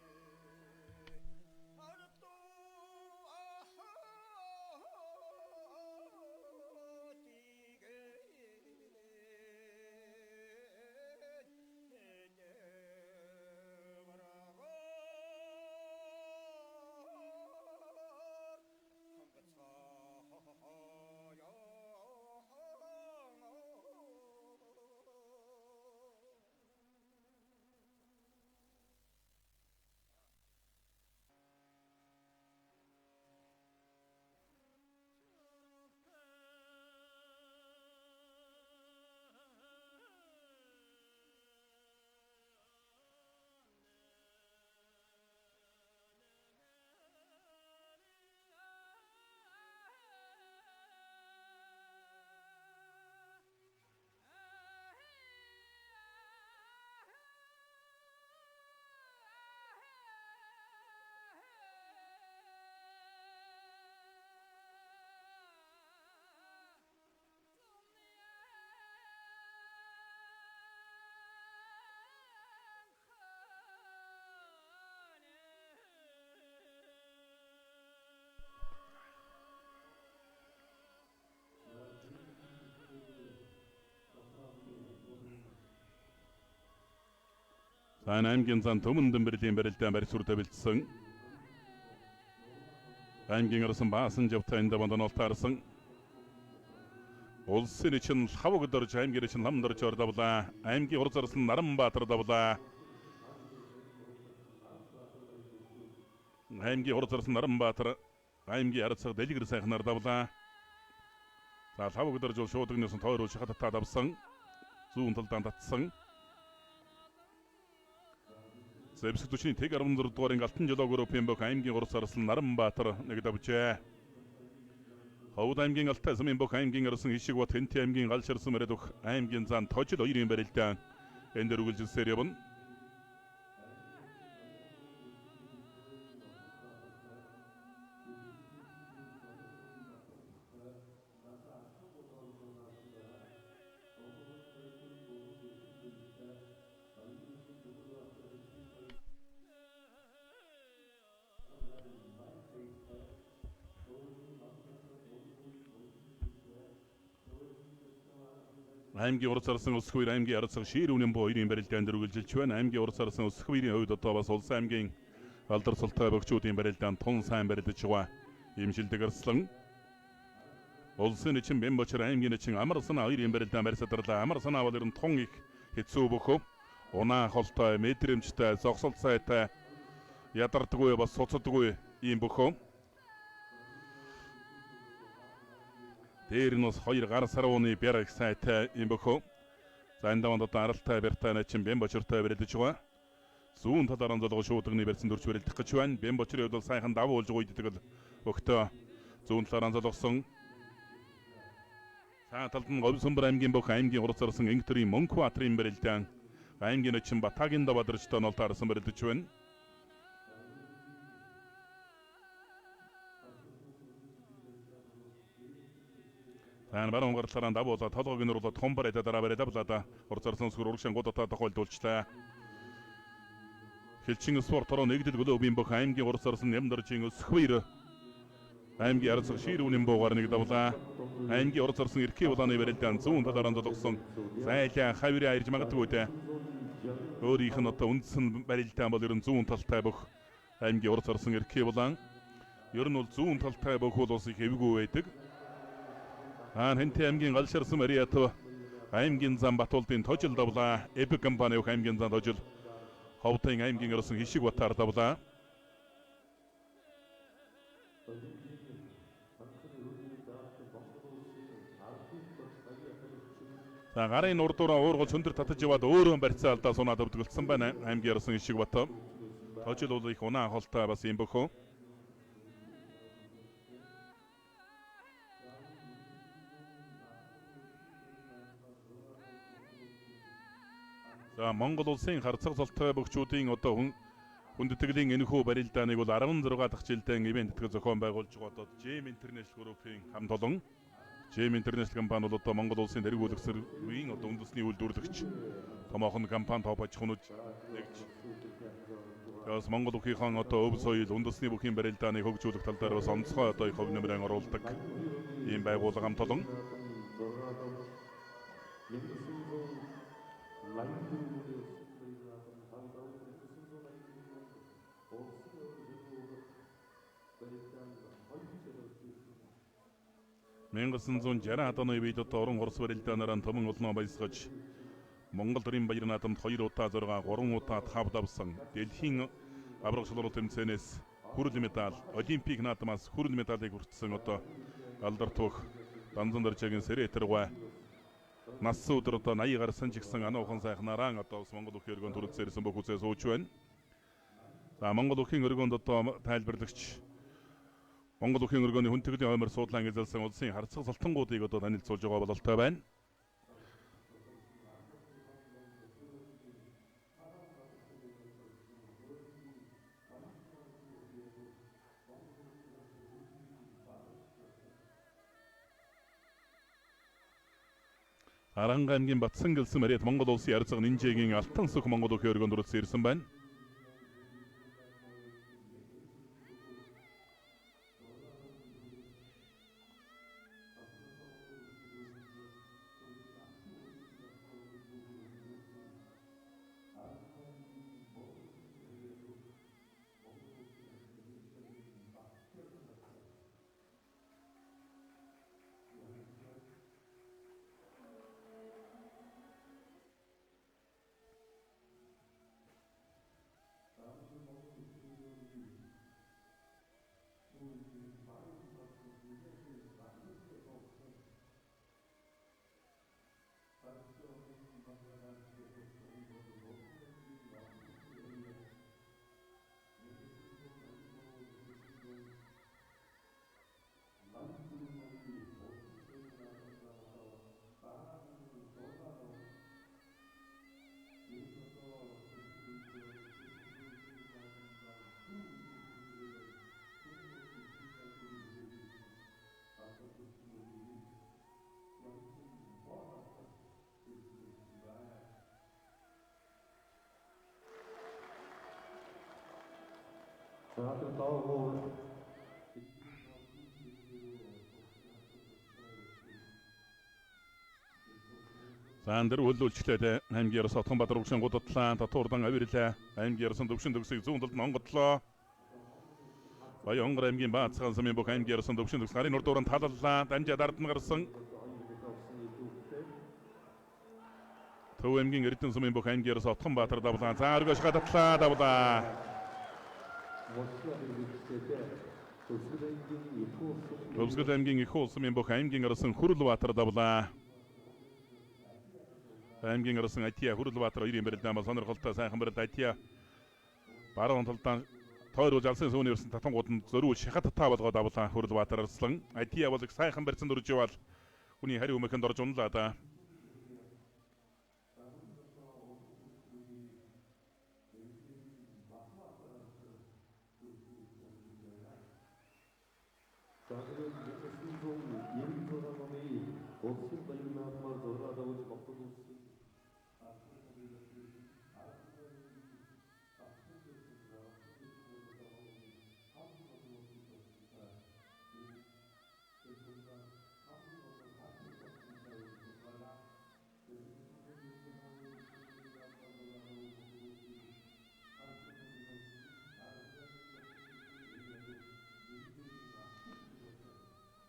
Аймгийн зан төмөндөн бэрлийн барилдаан барь сүр тавилдсан. Аймгийн орсон Баасан жавтай энэ даван оноолт таарсан. Улсын эчин хавг дорж аймгийн эчин ламдарж ордавлаа. Аймгийн ур зарсан Наранбаатар давлаа. Аймгийн ур зарсан Наранбаатар аймгийн арцаг дэлгэр сайхнаар давлаа. За хавг дорж шуудагнаас тойрол шахаттаа давсан. Зүүн талдаа татсан. Зэвсэг төчний тэг 14 дугаарыг алтан жолоо группийн бөх аймгийн урс арслан Наранбаатар нэг давжээ. Ховд аймгийн алтай замын бөх аймгийн арсан Ишиг бот Хэнти аймгийн гал ширсэн мөрөдөх аймгийн зан тожил хоёрын барилдаан энд өргөлжилсээр явна. Аймгийн урс арсан Өсхбаяр аймгийн арцаг Шир үнэн боо хоёрын барилдаанд өргөлжилж байна. Аймгийн урс арсан Өсхбаярын хувьд одоо бас улс аймгийн алдар султай бөгчүүдийн барилдаанд тун сайн барилдаж байгаа. Имшилдэг арслан улсын эчин Бямбочор аймгийн эчин Амар санаа хоёрын барилдаан барьсадарлаа. Амар санаа бол ер нь тун их хэцүү бөхөө. Унаа холтой, мэдрэмжтэй, зогсолт сайтай, ядардаггүй бас суцдаггүй ийм бөхөө. Дээр нь бас 2 гар сарууны бяраг сайтай ийм бөхөө. За энэ даванд одоо аралтай бяртай начин Бямбочортой бэрэлдэж байгаа. Зүүн талаар онцлог шуудганы барьсан дөрч бэрэлдэх гэж байна. Бямбочрын хувьд бол сайхан давуу болж байгаа иддэг л өгтөө. Зүүн талаар онцлогсон. Цаа талд нь Говьсөнбөр аймгийн бүх аймгийн урд зарсан Ингтрийн Мөнхбаатарын бэрэлдэн аймгийн начин Батагийн давадарчтай нол таарсан бэрэлдэж байна. Ан баруун гарлаараа давуулаад толгойг нь уруулаад хомбар эдэ дараа бариад авлаа. Урд зарсан сүр урагшин годотоо тохиолдуулчлаа. Хилчин спорт орон нэгдэл глобийн бүх аймгийн урд зарсан Нямдаржийн Өсхвэр аймгийн арцаг ширүүнийн буугаар нэг давлаа. Аймгийн урд зарсан Ирхий улааны барилдаан зүүн талаар онцлогсон. Зайлаа хавираа ирж магадгүй дээ. Өөрийнх нь одоо үндсэн барилдаан бол ерөн зүүн талтай бүх аймгийн урд зарсан Ирхий улаан. Ер нь бол зүүн талтай бүх бол ус их эвгүй байдаг. Хэнтэй аймгийн Галшарсан Мариатов аймгийн зам Батуулдын тожил давлаа. Эбэг компани аймгийн зам тожил Ховдын аймгийн орсон Хишиг Батар давлаа. За гарын урдуураа уургал өндөр татаж яваад өөрөө барьцаа алдаа сунаад өвдгөлдсөн байна. Аймгийн орсон Хишиг Батар. Тожил бол их унаа холтой бас юм бөхөө. За Монгол улсын харцаг золтой бөхчүүдийн одоо хүндэтгэлийн энэхүү барилдааныг бол 16 дахь жилдээ ивент тэтгэх зохион байгуулж байгаа одоо JM International Group-ийн хамт олон JM International компани бол одоо Монгол улсын дэрэг үйлчлэгийн одоо үндэсний үйлдвэрлэгч томоохон компани топ аж ахуйнууд нэгж бас Монгол бүхийхэн одоо өв соёл үндэсний бүхийн барилдааныг хөгжүүлэх тал дээр бас онцгой одоо их хөв нэмрэн оруулдаг ийм байгууллага хамт олон. Мянган 1960 оны үед одоо орон Орос барилдаанаар томон олноо баясгаж Монгол төрийн баяр наадамд 2 удаа 6, 3 удаа тавд авсан. Дэлхийн аврах шалралт тэмцээнээс хүрэл медаль, Олимпик наадамаас хүрэл медалийг хүртсэн одоо алдарт Данзан Даржагийн Сэретэргой нас өдөр одоо 80 гарсан ч гэсэн ануухан сайхнараа одоо Монгол бүхий өргөнд төрөлцсөн бүх үзээ сууж байна. За Монгол бүхийн өргөнд одоо тайлбарлагч Монгол бүхийн өргөний хүндэтгэлийн оймор суудлан эзэлсэн улсын харцаг салтангуудыг одоо танилцуулж байгаа бололтой байна. Аранга аймгийн Батсан гэлсэн Мариат Монгол улсын харцаг нинжэгийн алтан сүх Монгол бүхийн өргөнд төрөлцсөн ирсэн байна. Сандер хөлөөлчлээ аймгийн Ярс Отгонбаатар урагшин гудтлаа татуурдан авирлаа аймгийн Ярсын төвшин төгсөйг зүүн талд онгодлоо. Баянгор аймгийн Баацхан самын бүх аймгийн Ярсын төвшин төгс гарын урдууран талаллаа дамжаад ард нь гарсан. Төв аймгийн Эрдэнэ сумын бүх аймгиараас Отгонбаатар давлаа. За өргөж гадатлаа давлаа. Өвсгөл аймгийн их улсмын бүх аймгийн арсан Хүрлбаатар давлаа. Аймгийн арсан Атия Хүрлбаатар 2-ын барилдаан бол сонирхолтой сайхан барилд Атия баруун талдаа тойруулж алсын сүүний өрсөн татангууд нь зөрүүл шахат таа болгоод давлаа Хүрлбаатар арслан. Атия бол их сайхан барьсан дөрж явал хүний хариу өмөköнд орж унлаа да.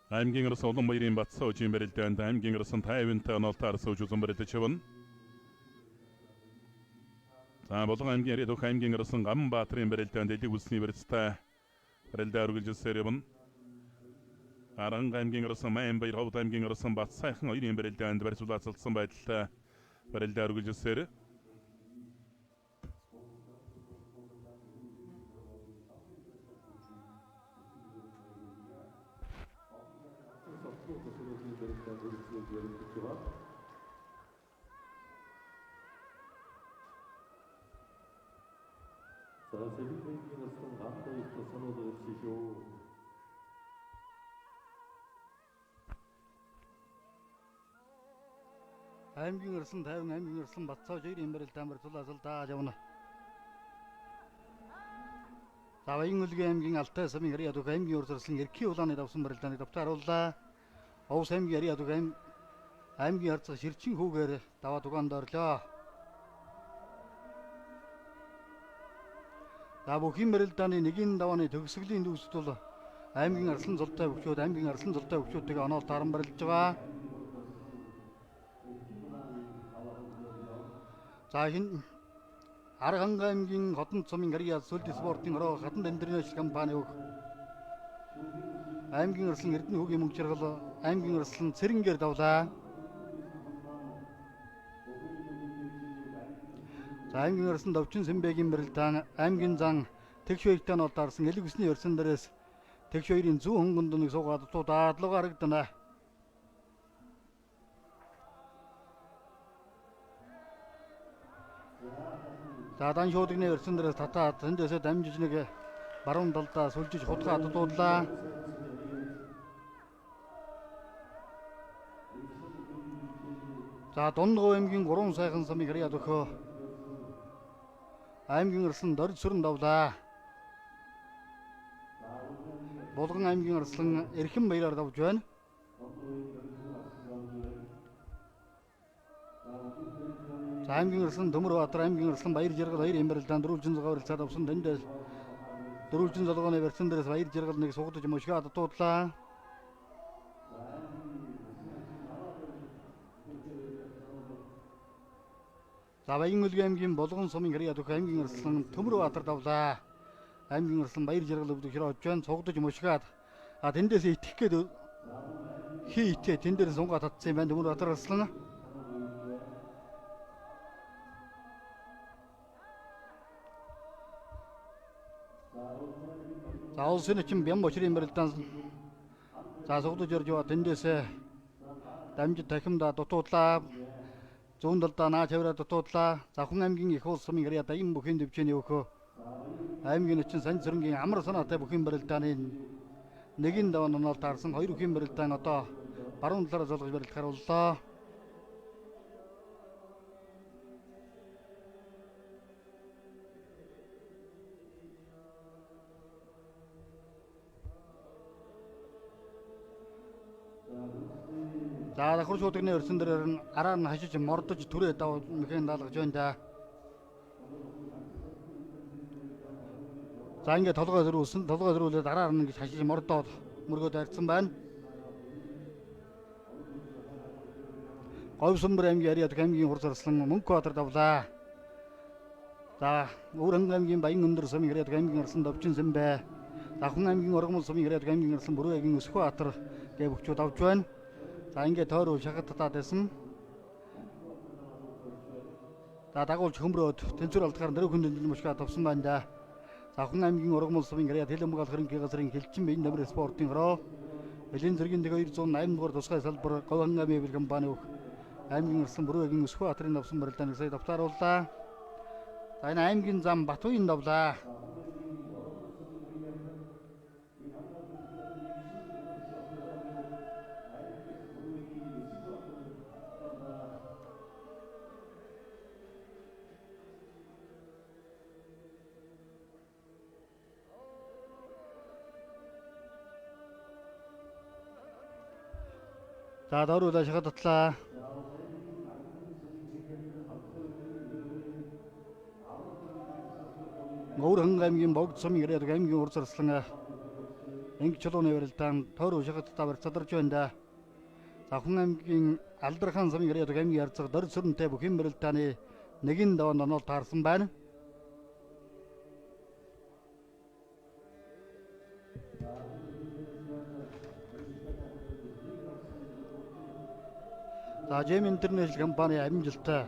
Аймгийн арс олон баярын Батсан өжийн барилдаанд аймгийн арсан 50-тай оноолтоор сууж үзэн барилдаж явна. За Булган аймгийн Яридөх аймгийн арсан Ганбаатарын барилдаанд элэг үлсний барилцтай барилдаа үргэлжилсээр явна. Аранга аймгийн арсан Маянбаяр Ховд аймгийн арсан Батсайхан 2-ын барилдаанд барьцуулагдсан байдалтай барилдаа үргэлжилсээр. аймгийн арсан 50 аймгийн арсан Батцаа 2-ын барилдаан барьцуулагдаа явна. За Баян-Улгийн аймгийн Алтай самын Яриадуг аймгийн урсгалын Эрхийн улааны давсан барилдааны давтаарууллаа. Овс аймгийн Яриадуг аймгийн харцаг Ширчин хүүгээр даваад угаанд орлоо. За бүхий барилдааны нэгэн давааны төгсгөлийн дүүсд бол аймгийн арслан зултай хөвчүүд аймгийн арслан зултай хөвчүүдтэйгээ оноол таран барилдаж байгаа. За хин Арганга аймгийн Хотон цомын Гарьяа Сүлд спортын ороо хатан интернэшнл компани үг аймгийн арслан Эрдэнэ хүүгийн мөнгө жаргал аймгийн арслан Цэрэнгээр давлаа. За аймгийн арслан Довчин Сэмбэгийн барилдаан аймгийн зан Тэгш хоёртой нь олдаарсан элэг усны өрсөн дээрээс Тэгш хоёрын зүүн хөнгөнд нэг суугаад дуудлага харагдана. За дан шуудгны өрсөн дээрээс татаад тэндээсээ дамжиж нэг баруун талдаа сүлжиж хутгаад дуудлаа. За Дундгов аймгийн 3 сайхан самыг Яриад өгөө аймгийн арслан Дорж сүрэн давлаа. Булган аймгийн арслан Эрхэн баяраар давж байна. За аймгийн арслан Төмөрбаатар аймгийн арслан Баяр Жаргал 2 барилдаанд дөрвөлжин зугаар барилцаад авсан тэндээс дөрвөлжин залгооны барьсан дээрээс Баяр Жаргал нэг сугдаж мушгаад дуудлаа. За Баян-Улгийн аймгийн Булган сумын Яриад өгөө аймгийн арслан Төмөрбаатар давлаа. Аймгийн арслан Баяр Жаргал өвдөг хэрэг очвэн сугдаж мушгаад тэндээс итгэх гээд хий итээ тэндээс сунгаа татсан юм байна Төмөрбаатар арслан. За улсын эчин бям бочрын барилдаан за сугдаж орж яваа тэндээс дамжид дахимдаа дутуудлаа. Зүүн талдаа наа чавраа дутуудлаа. Завхан аймгийн их улс сумын Яриад аян бүхийн дэвчээний өгөө аймгийн эчин Санд Цэрэнгийн амар санаатай бүхийн барилдааны нэгэн даван оноол таарсан 2 бүхийн барилдаан одоо баруун талаараа золгож барилдахаар боллоо. За давхар шуудганы өрсөн дээр нь араа нь хашиж мордож түрээ дав мехен даалгаж байна да. За ингээд толгой зөрүүлээд араар нь гэж хашиж мордоод мөргөө дайрцсан байна. Говьсөнбөр аймгийн Ариад аймгийн хурцарслан Мөнхбаатар давлаа. За Өвөрхөн аймгийн Баян өндөр сумын Ариад аймгийн арслан Довчин Сэмбэ. Давхан аймгийн Оргомол сумын Ариад аймгийн арслан Бүрээгийн Өсхбаатар гээ бүгчүүд авч байна. За ингээд тойроо шахагдтаад байсан. За дагуулж хөмрөөд тэнцвэр алдахаар нэрв хүндэн мушгаа тавсан байна да. Давхан аймгийн Оргомол сумын Ариад Хэлэмбэг алхрын газрын Хилчин Бэйн намэр спортын хороо. Элийн зэргийн 208 дугаар тусгай салбар Говьхан аймгийн компани аймгийн арслан Бүрээгийн Өсхбаатарын давсан барилдааны сая давтаарууллаа. За энэ аймгийн зам Батуйн давлаа. За дөрвөлөө шахагдлаа. Өвөрхөн аймгийн Богд сумын Ариад аймгийн хурцарслан Инг чулууны барилдаан тойроо шахагдтаа барьцадарч байна да. Давхан аймгийн Алдархан сумын Ариад аймгийн арцаг дор сүрэнтэй бүхэн барилдааны нэгэн даван онол таарсан байна. За Жем Интернэшнл компани амжилттай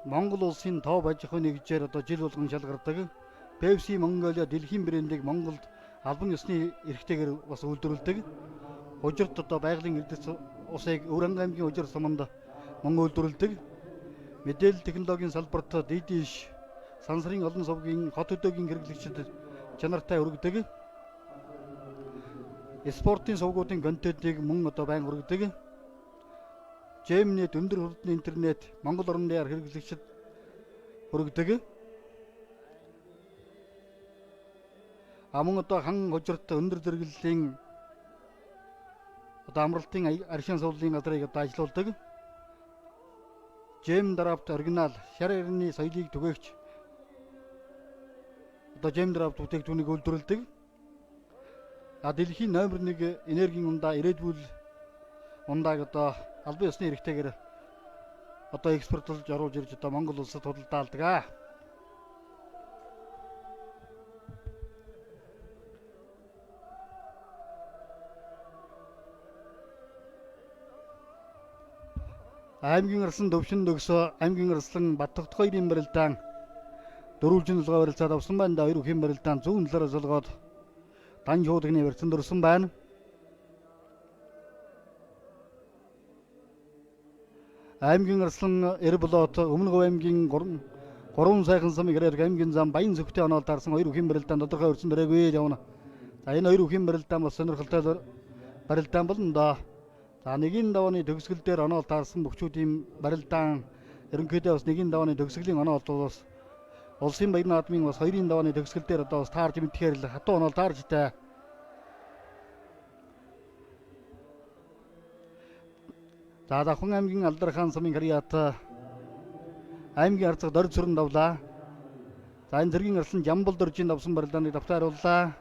Монгол улсын тоо аж ахуйн нэгжээр одоо жил болгон шалгардаг Pepsi Mongolia дэлхийн брендийг Монголд албан ёсны эрхтэйгээр бас үйлдвэрлэдэг. Ужирт одоо байгалийн эрдэс усыг Өвөрхөн аймгийн ужир суманд мөн үйлдвэрлэдэг. Мэдээлэл технологийн салбарт дийдиш сансрын олон сувгийн хот хөдөөгийн хэрэглэгчид чанартай өргөдөг. Спортын сувгуудын контентыг мөн одоо байн өргөдөг. Жемнет өндөр хурдны интернет Монгол орны даяар хэрэглэгчид өргөдөг. Мөн одоо хан хужирт өндөр зэрэглэлийн одоо амралтын аршин сууллын газрыг одоо ажилуулдаг. Жем драфт оригинал шар эрхний соёлыг түгээгч одоо Жем драфт бүтээгдэхүүнийг үйлдвэрлэдэг. Дэлхийн номер 1 энергийн ундаа ирээдүйн ундааг одоо албан ёсны эрхтэйгээр одоо экспортлж оруулж ирж одоо Монгол улсад худалдаалдаг. Аймгийн арслан Довшин дөгсөө аймгийн арслан Баттагт хоёрын барилдаан дөрвөлжин толгой барилцаад авсан байна да. Хоёр бүхэн барилдаан зүүн талаараа солгоод дан шуудагны барьцанд өрсөн байна. Аймгийн арслан Эрблот Өмнө Говь аймгийн 3 сайхан сумын Ариад аймгийн зам Баян зөвхтэй онол таарсан хоёр бүхэн барилдаан тодорхой өрсөн дөрөөгүй явна. За энэ хоёр бүхэн барилдаан бас сонирхолтой барилдаан болно доо. За нэгэн давааны төгсгөл дээр онол таарсан бүхчүүдийн барилдаан ерөнхийдөө бас нэгэн давааны төгсгөлийн онол бас улсын баяр наадмын бас хоёрын давааны төгсгөл дээр одоо бас таарж мэдхээр л хатуу онол таарж тай. За Давхан аймгийн Алдархан сумын Ариад аймгийн арцаг дор зүрэн давлаа. За энэ зэргийн арслан Жамбал доржийн давсан барилдааны давтаарууллаа.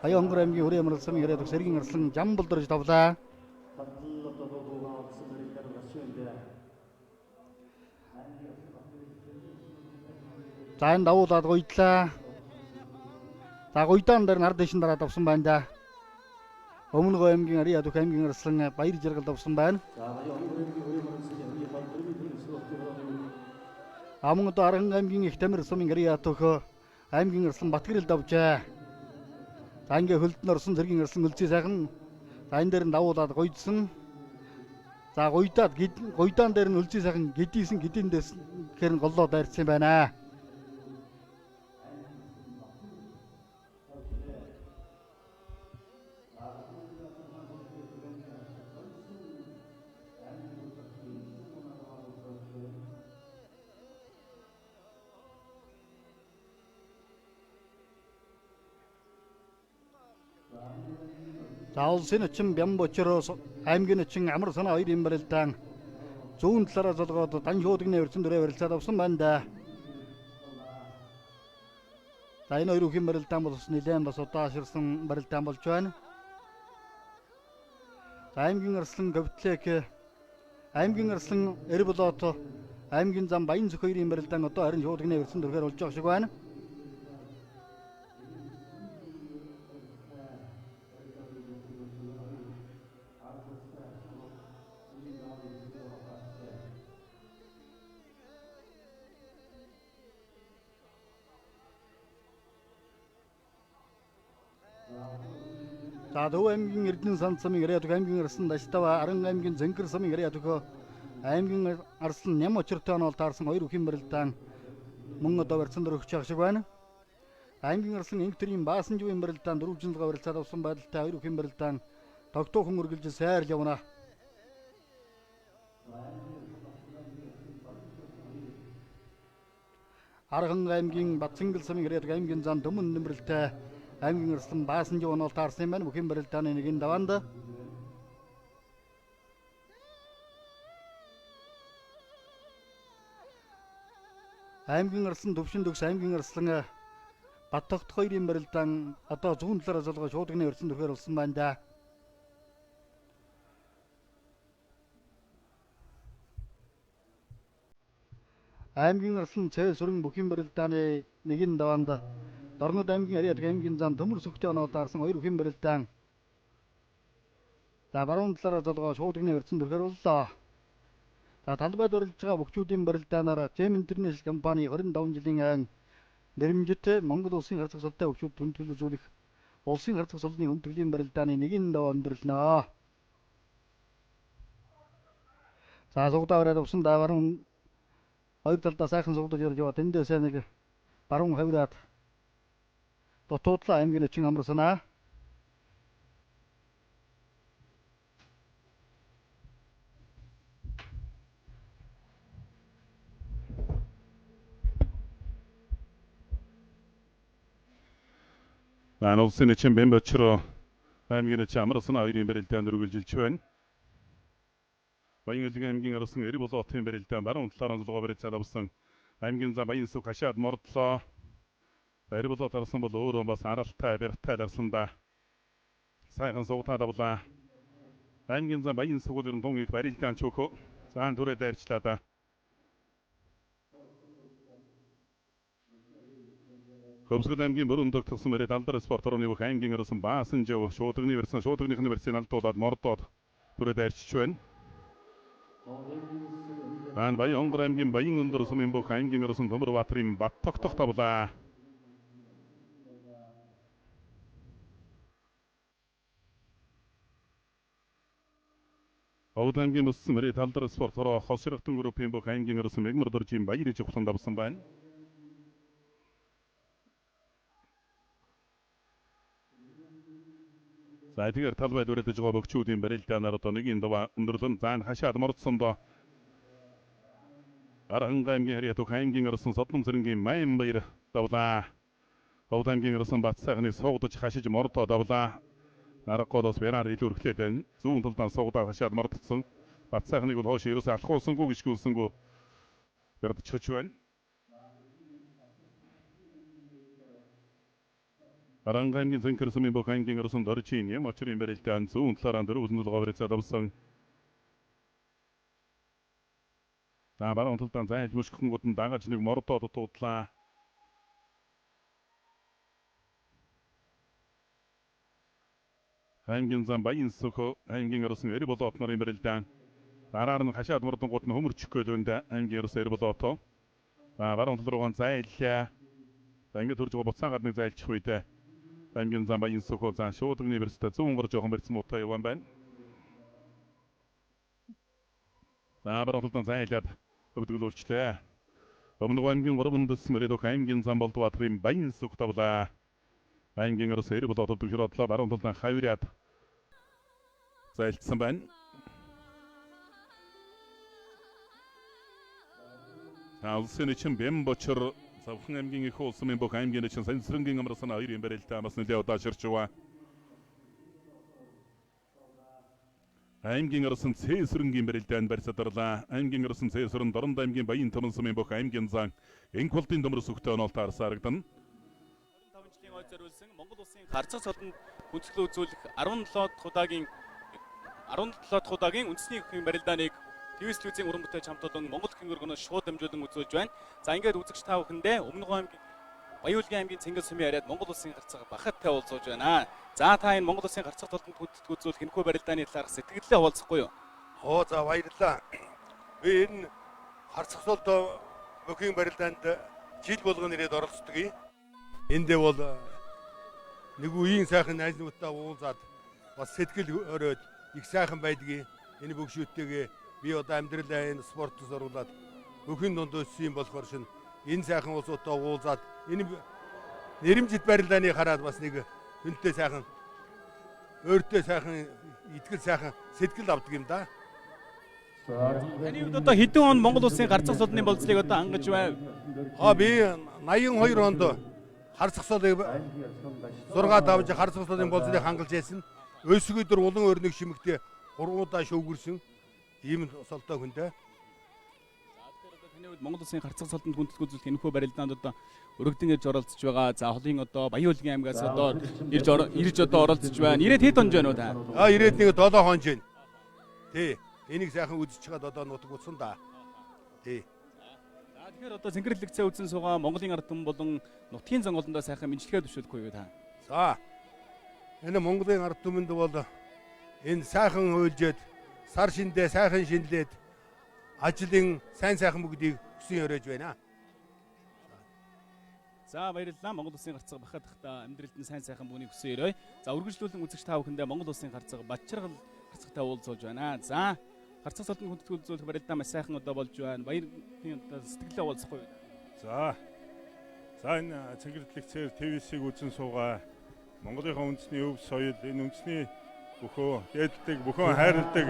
Баян хонгор аймгийн Хүрээ амрал сумын Ариад сэргийн арслан Жамбал дорж давлаа. За энэ давуулаад гойдлаа. За гойдаан дээр нар дэшин дараа давсан байна да. Өмнө Говь аймгийн Ариад аймгийн арслан Баяр жаргал давсан байна. Мөн одоо Арган аймгийн Их Тамир сумын Ариад аймгийн арслан Батгэрэл давжээ. За ингээ хөлдөнд орсон зэргийн арслан өлзий сайхан. За энэ дээр нь давуулаад гойдсон. За гойдаан дээр нь өлзий сайхан гэдийсэн гэдийн дэс гэхэр голлоо дайрсан байна. За улсын очин Бямбочроос аймгийн очин Амар санаа хоёрын барилдаан зүүн талаараа солгоод дан шуудагны өрцөн дөрөө барилцаад авсан байна да. За энэ хоёр бүхэн барилдаан бас нэлээд бас удааширсан барилдаан болж байна. За аймгийн арслан Говьтлек аймгийн арслан Эрболото аймгийн зам Баянсүх хоёрын барилдаан одоо харин шууд гинэ өрсөн дөрөөр болж байгаа шиг байна. За Төв аймгийн Эрдэнэ сан самын Яриадуг аймгийн арслан Дашдава Аран аймгийн Зэнгэр самын Яриадуг аймгийн арслан Ням очиртой онол таарсан хоёр үхэн барилдаан мөн одоо барьсан дөрөгч байгаа шиг байна. Аймгийн арслан Инктрийн Баасан живийн барилдаан 4 жинлага барилцаад авсан байдалтай хоёр үхэн барилдаан тогтоохон үргэлж сайр явна. Арган аймгийн Батсангал самын Яриадуг аймгийн зам Дөмөн нэмрэлтэй аймгийн арслан Баасан жив онол таарсан байна. Бүхэн барилдааны нэгэн даваанд аймгийн арслан Төвшин төгс аймгийн арслан Баттогт хоёрын барилдаан одоо зүүн талаараа залгаж шууд гинэ өрсөн дөрөөр болсон байна да. Аймгийн арслан Цэ сүрэн бүхэн барилдааны нэгэн даваанд Дорнод аймгийн Яриадуг аймгийн зам Төмөр сүхтэй оноо таарсан хоёр бүхэн барилдаан. За баруун талаараа залгаж шууд гинэ өрсөн дөрөөр боллоо. За талбайд оролцож байгаа бүгчүүдийн барилдаанаар Gem International компани 25 жилийн айн нэрмжтэй Монгол улсын харьцаг салтай бүгчүүд төлөв үзүүлэх улсын харьцаг салны өндөрлөлийн барилдааны нэгэн даваа өндөрлөнө. За сугдаа ороод усан даварын хоёр талдаа сайхан сугдаж ирж байгаа тэндээсээ нэг баруун хавраад дотуудлаа аймгийн өчиг амарсанаа. Улсын эчин Бэмбочро аймгийн эчин амарсан хоёрын барилдаан үргэлжилж байна. Баянгөлгийн аймгийн арслан Эрболотын барилдаан баруун талаараа зулгаа барилцаад авсан аймгийн зам Баянсүх хашаад мордлоо. Эрболот арслан бол өөрөө бас аралтай барьтай арсландаа сайхан суугатаад авлаа. Аймгийн зам Баянсүх бол тун их барилдаан чөөхөө заан түрээ дайрчлаа да. Хөвсгөл аймгийн бүрэн тогтсон мөрөд алдар спорт орны бүх аймгийн арслан Баасан жив шуудганы версэн шуудганы версийн алдуулаад мордоод түрээ дайрчж байна. Баян Онгор аймгийн Баян өндөр сумын бүх аймгийн арслан Төмөр Баатрын Бат тогтох тавлаа. Овд аймгийн өссөн мөрөд алдар спорт ороо хосрогтон группийн бүх аймгийн арслан Мегмар дөржийн Баяр иж ухланд авсан байна. За тэгэхээр талбайд өрөөдөж байгаа бүгчүүдийн барилдаанаар одоо нэг даваа өндөрлөн заан хашаад мордсондоо Арган аймгийн Яриадуг аймгийн арслан Содон цэрэнгийн Маян баяр давлаа. Овд аймгийн арслан Батсайхны суугдаж хашиж мордоо давлаа. Аргаголоос Бянаар илүү өрхлээд байна. Зүүн талдаа суугдаа хашаад мордсон. Батсайхныг бол хоош ерөөсөө алхуулсангүй гიშгүүлсэнгүй ярдчихж байна. Арган аймгийн Зэнгэр сумын бүх аймгийн арслан Доржийн Ням очирын барилдаан зүүн талаараа дөрөв үзүүлэлт барилцаад авсан. За баруун талдаа зайлж мөшгөхөнгүүд нь дагаж нэг мордоо дутуудлаа. Аймгийн зам Баянсүх аймгийн арслан Эрболот нарын барилдаан. Дараар нь хашаад мордонгууд нь хөмөрчих гээл байна аймгийн арслан Эрболот. За баруун тал руугаа зайллаа. За ингэж хурж байгаа буцаан гадныг зайлчих үедээ аймгийн зам Баянсүх за шуудганы верстэй зүүн гар жоохон барьсан муутай явсан байна. За баруун талдаа зайлаад өвдгөлүүлчлээ. Өмнөг аймгийн 3 дэс мөрөд аймгийн зам Болдбаатрын Баянсүх тавлаа. Аймгийн арслан Эрболот төвшрөөдлөө баруун талдаа хавраад зайлцсан байна. Улсын эчин Бэмбочр Завхан аймгийн их улсын бүх аймгийн эчин Сансрынгийн амарсан хоёрын барилдаан бас нэлээд удааширч байгаа. Аймгийн арслан Цэ сүрэнгийн барилдаан барьсадарлаа. Аймгийн арслан Цэ сүрэн Дорнод аймгийн Баян Төмөн сумын бүх аймгийн зан Энхволдын Төмөр сүхтэй оноолтоор сарагдана. 25 жилийн ой зориулсан Монгол улсын харьцаг солонд хүнчлэн үзүүлэх 17 дахь удаагийн үндэсний өхний барилдааныг ТV телевизийн уран бүтээлч хамт олон Монгол хөнгөргөнөөс шууд дамжуулан үзүүлж байна. За ингээд үзэгч та бүхэндээ Өмнөг аймгийн Баяуулгын аймгийн Цэнгэл сумын яриад Монгол улсын гарцаг бахаттай уулзуулж байна. За та энэ Монгол улсын гарцаг толгойд үзүүлэх энэхүү барилдааны талаарх сэтгэлдээ хуваалцахгүй юу? За баярлалаа. Би энэ харцагсуулт бүхийн барилдаанд жил болгон ирээд оролцдог юм. Эндээ бол нэг үеийн сайхан найз нутгаа уулзаад бас сэтгэл өрөөд их сайхан байдгийг энэ бүгшүүттэйгээ би одоо амьдралаа энэ спортод оруулаад бүхэн дунд өссөн болохоор шин энэ сайхан улсуудаа уулзаад энэ нэрэмжит барилдааны хараад бас нэг хүнтэй сайхан өөртөө сайхан итгэл сайхан сэтгэл авдаг юм да. Таны хувьд одоо хэдэн он Монгол улсын гарцаг сулны болцлыг одоо ангаж байв? Би 82 онд харцагсуулыг 6 давж харцагсуулын болцлыг хангалж байсан. Өсгөө дөр улан өрнөг шимэгтээ 3 удаа шүүгэрсэн. Ийм солтой хүнтэй. Таны хувьд Монгол улсын гарцаг султанд хүндэтгэл үзүүлэх энэхүү барилдаанд одоо өргөдөн ирж оролцож байгаа. За холын одоо Баяуулгын аймгаас одоо ирж одоо оролцож байна. Ирээд хэд онж байна уу та? Ирээд нэг 7 хонж байна. Тий. Энийг сайхан үзэж чад одоо нутаг утсан да. Тий. За тэгэхээр одоо цэнгэрлэгцээ үзэн суугаа Монголын ард түмэн болон нутгийн зонголондоо сайхан мэдлэгээ төвшүүлэхгүй юу та? За. Энэ Монголын ард түмэнд бол энэ сайхан уйлжээд сар шиндээ сайхан шинлээд ажлын сайхан бүгдийг хүсэн өрөөж байна. За баярлалаа. Монгол улсын гарцаг бахадахта амьдралд нь сайхан бүхнийг хүсэн өрөөе. За үргэлжлүүлэн үзэгч та бүхэндээ Монгол улсын гарцаг Бачиргал гарцагтай уулзуулж байна. За гарцаг султанд хүндэтгэл үзүүлэх барилдаа маш сайхан одоо болж байна. Баярын сэтгэлээ уулзахгүй юу? За энэ цэнгэрлэгцээр ТV-сийг үзэн суугаа. Монголынхаа үндэсний өв соёл, энэ үндэсний бөхөө дээддэг, бөхөө хайрладаг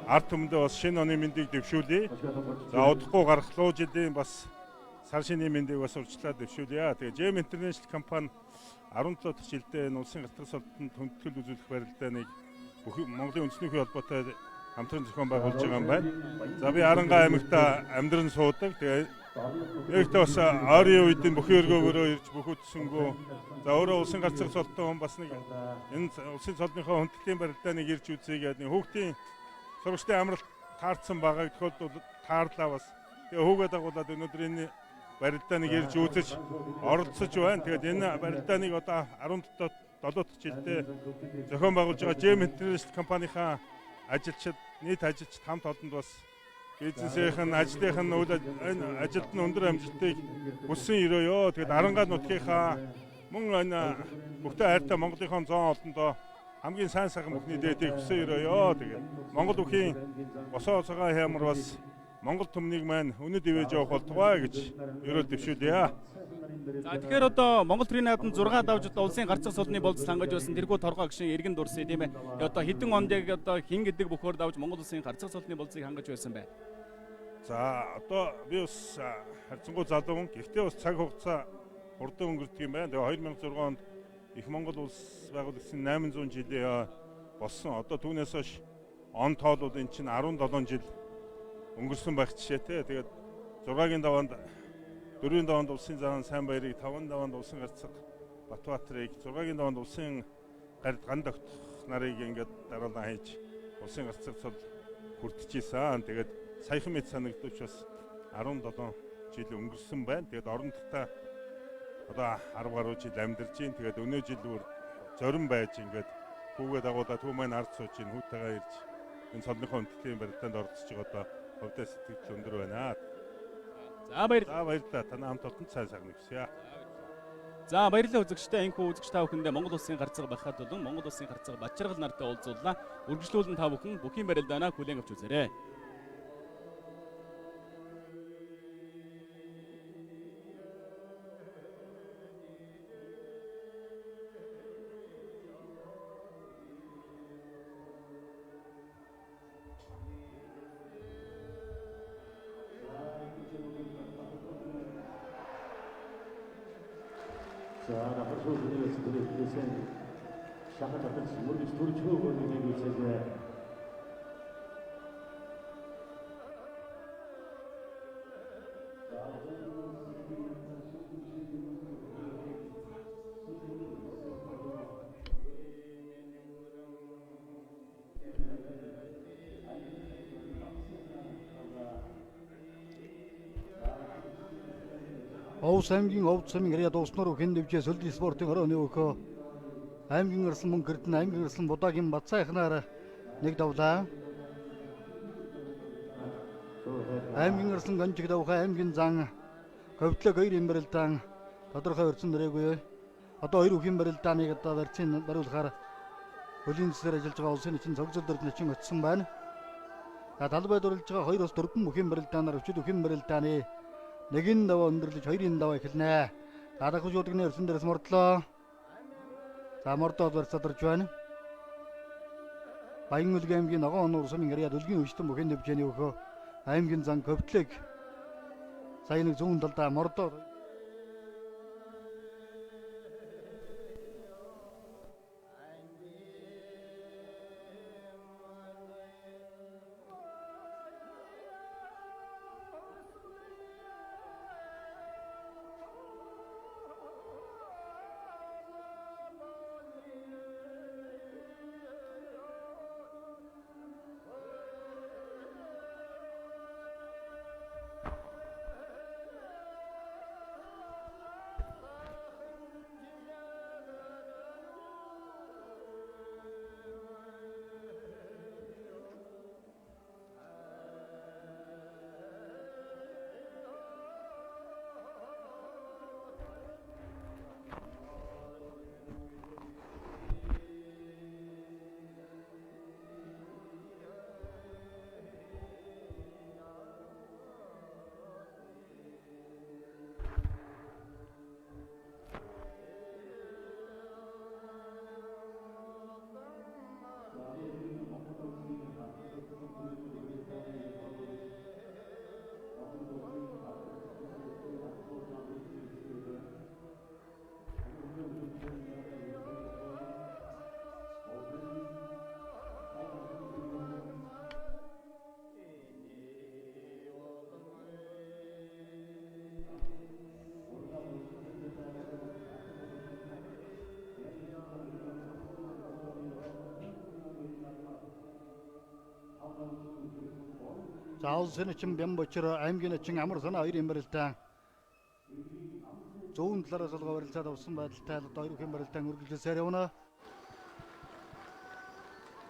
ард түмэндээ бас шинэ оны мэндийг дэвшүүлье. За удахгүй гарах луу жилийн бас сар шинийн мэндийг бас урьдчилаад дэвшүүлье. Тэгээ Gem International компани 17 дахь жилдээ энэ улсын гарцаг султанд хүндэтгэл үзүүлэх барилдааныг Монголын үндэсний хүү холбоотой хамтран зохион байгуулж байгаа юм байна. За би Арангаа аймагт амьдран суудаг. Тэгээ нэгтээ бас ойрын үед бүхэн өргөөгөөрөө ирж бүхүтсэнгүү. За өөрөө улсын гарцаг султан хүн бас нэг энэ улсын цолныхоо хүндэтгэлийн барилдааныг ирж үзье гэдэг нэг хүүхдийн сургалтын амралт таарсан байгааг тохиолдолд таарлаа бас. Тэгээ хүүгээ дагуулад өнөөдөр энэ барилдааныг ирж үзэж оролцож байна. Тэгээд энэ барилдааныг одоо 17 дахь жилдээ зохион байгуулж байгаа Gem International компанийнхаа ажилчид, нийт ажилчид хамт олонд бас бизнесийн ажлынх нь энэ ажилд нь өндөр амжилтыг хүссэн өрөөё. Тэгээд Арангаа нутгийнхаа мөн энэ бүхтэй хайртай Монголынхон зоон олондоо хамгийн сайхан бүхний дээдийг хүссэн өрөөё. Тэгээд Монгол бүхийн босоо цагаан хямар бас Монгол түмнийг маань үнэд ивэж явах болтугай гэж ерөөл дэвшүүлье. За тэгэхээр одоо Монгол төрийн наадамд 6 давж одоо улсын гарцаг сулны болцол хангаж байсан тэргүү торгоо гişin иргэн дурсан тийм ээ. Одоо хэдэн онд яг одоо хин гэдэг бөхөр давж Монгол улсын гарцаг сулны болцыг хангаж байсан бай. За одоо би бас харьцангуй залуу хүн. Гэхдээ бас цаг хугацаа хурдан өнгөрдөг юм байна. Тэгээ 2006 онд их Монгол улс байгуулагдсан 800 жилийн болсон. Одоо түүнээс хойш он тоолууд эн чинь 17 жил өнгөрсөн байх жишээтэй. Тэгээд 6-гийн даваанд 4-ийн даваанд улсын заан сайн баярыг, 5-ын даваанд улсын гарцаг Батбаатарыг, 6-гийн даваанд улсын ган тогтох нарыг ингээд дараалан хийж улсын гарцаг цол хүртчихсэн. Тэгээд саяхан мэд санагдвч бас 17 жил өнгөрсөн байна. Тэгээд орон дотоо одоо 10 гаруй жил амьдарч байна. Тэгээд өнөө жил бүр зорин байж ингээд хүүгээ дагуулаад хүү маань ард сууж ин хүүтэйгээ ирж энэ цолныхоо хүндэтгэлийн барилдаанд оролцож байгаа одоо хөвдөө сэтгэл өндөр байна. За баярлалаа. Танай хамт олонд сайхан хүсье. За баярлалаа үзэгчтэй. Энэхүү үзэгч та бүхэндээ Монгол улсын гарцаг бахад болон Монгол улсын гарцаг Бачиргал нартай уулзууллаа. Үргэлжлүүлэн та бүхэн бүхийн барилдаанаа хүлээн авч үзээрэй. За например, что это шахта татсан мөрөж төрж хөөгөө нэг үсэлээ. Овс аймгийн овц сумын харьяа дууснаар хэн дэвжээ сөлдийн спортын орооны өөхөө аймгийн арслан мөн гэрдэн аймгийн арслан будагийн бацаахнаар нэг давлаа. Аймгийн арслан гонжиг давхаа аймгийн зан говьтлог 2 юм барилдаан тодорхой өрцөн нэрээгүй. Одоо 2 үхэн барилдааныг одоо барьцын бариулахаар хөлийн цэсээр ажиллаж байгаа улсын эцэн цогцол дөрвөн чин очсон байна. Талбайд уралж байгаа 2-4 үхэн барилдаанаар өчид үхэн барилдааны нэгэн даваа өндөрлөж 2-ын даваа эхэлнэ. Дараагийн шуудганы өрсөн дээрээс мордлоо. За мордоод барьцадарч байна. Баянгүлгийн аймгийн ногоон оноор сумын харьяа дүлгийн өвчтөн бүхэн дэвжээний өөхөө аймгийн зан говьтлог сая нэг зүүн талдаа мордоод за улсын эцэн Бямбочор аймгийн эцэн Амар санаа 2 юм барилдаан зүүн талаараас олгоо барилцаад авсан байдалтай одоо 2 үхэн барилдаан үргэлжлүүлсээр явна.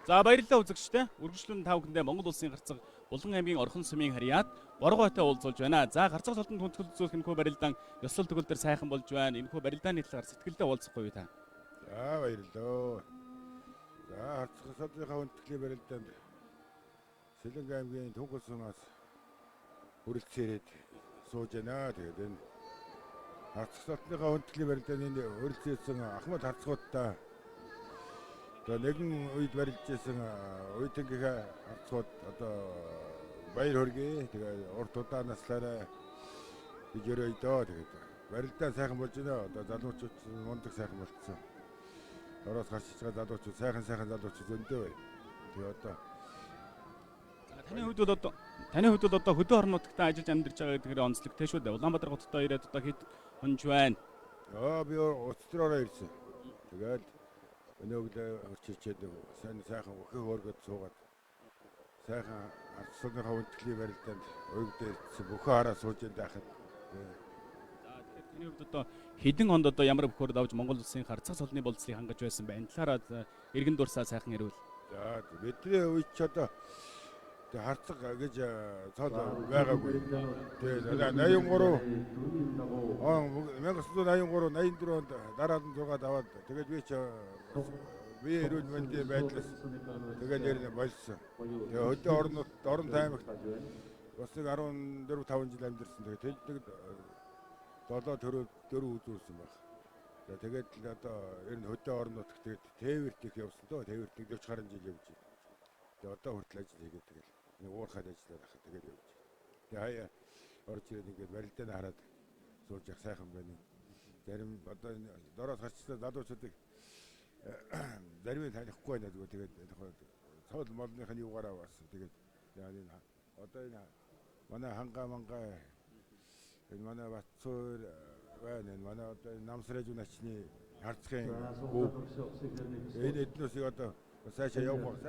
За баярлалаа үзэгчтэй. Үргэлжлэн тав хүндээ Монгол улсын гарцаг Булган аймгийн Орхон сумын харьяат Боргойтой уулзуулж байна. За гарцаг султанд хүндэтгэл үзүүлэх энэхүү барилдаан ёслол төгөл дээр сайхан болж байна. Энэхүү барилдааны талаар сэтгэлдээ уулзахгүй юу та? За баярлалаа. За гарцаг султныхаа хүндтгэлийн барилдаанд Сэлэнг аймгийн Түнхэл сумаас хүрэлцээрээд сууж байна. Тэгээд энэ гарцаг султныхаа хүндтгэлийн барилдааны хүрэлцээсэн Ахмад харцгуудтай одоо нэгэн үед барилж ирсэн уйдангийнхаа харцгууд одоо баяр хүргэе. Тэгээд урт удаанаслаараа гэж өрөөдөө. Тэгээд барилдаа сайхан болж байна. Одоо залуучууд мундаг сайхан болцсон. Ороос гарч иж байгаа залуучууд сайхан залуучууд өндөө байна. Тэгээд одоо таны хувьд одоо хөдөө орон нутагт ажиллаж амьдарч байгаа гэдгээр онцлогтой шүү дээ. Улаанбаатар хотод ирээд одоо хэд хонж байна? би өстрөөрөө ирсэн. Тэгээд өнөөгөө орчичээд сайхан өхөө өргөд суугаад сайхан арцсныхаа хүндтгэлийн барилдаанд уйг дээрсэн бүхэн хараа сууж байхад. За тэгэхээр таны хувьд одоо хэдэн хонд одоо ямар бөхөр давж Монгол улсын гарцаг сулны болцлыг хангаж байсан бэ? Энэ талаараа иргэн дурсаа сайхан ярил. За бидний үед ч одоо харцаг гэж цол байгаагүй. Тэгээд 83 1983 онд дараад нь 6 аваад тэгээд би эрүүл мэндийн байдлаас тэгээд нэр болсон. Тэгээд хөдөө орон таймагт бас нэг 14-5 жил амьдэрсэн. Тэгээд 7 үзүүлсэн баг. Тэгээд одоо ер нь хөдөө орон нутагт тэгээд тээвэрт их явсан доо. Тээвэрт 40 гаруй жил явж байна. Тэгээд одоо хүртэл ажил хийгээд тэгээд нэг уурхад ажиллаад ахад тэгээд явж. Тэгээд хаяа орж ирээд ингээд барилдааны хараад сууж явах сайхан байна. Зарим одоо дороос гарчсан залуучуудыг зарим нь танихгүй байна гэдэг. Тэгээд цол молныхын юугаараа бас тэгээд одоо энэ манай хангаа энэ манай Батцуур байна. Энэ манай одоо намсраж начны харцгийн энэ эдносыг одоо сайшаа явах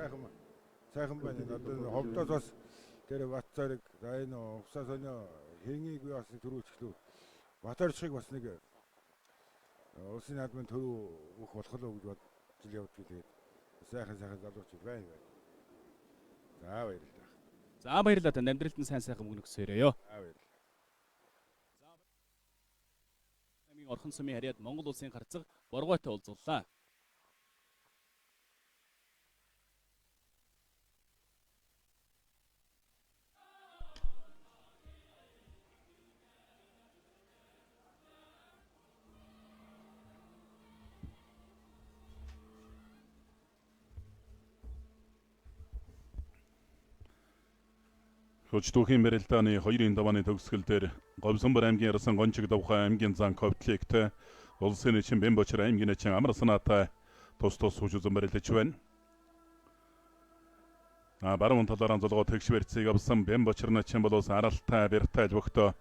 сайхан байна. Одоо ховдоос бас тэр Батцаарыг энэ усаас өнөө хингийг би бас төрүүлчихлөө. Баторчхыг бас нэг улсын наадмын төв өгөх болох л гэж бодож явдгийг тэгээд сайхан залуучууд байна. За баярлалаа. За баярлалаа танд амьдралд нь сайн сайхан мөнгө өгсөөрэй. За баярлалаа. Намын Орхон сумын харьяад Монгол улсын харцаг Боргойтой уулзлаа. Хөчтөхийн барилдааны 2-ын давааны төгсгөл дээр Говьсонбор аймгийн Ярсан Гончиг давхай аймгийн зан конфликт улсын эчин Бэмбочир аймгийн эчин Амар санаатай тус хүчүзэн барилдаж байна. Баруун талаараа золгоо тэгш барьцыг авсан Бэмбочир начин болоос аралтай бэртэй бөхтөө.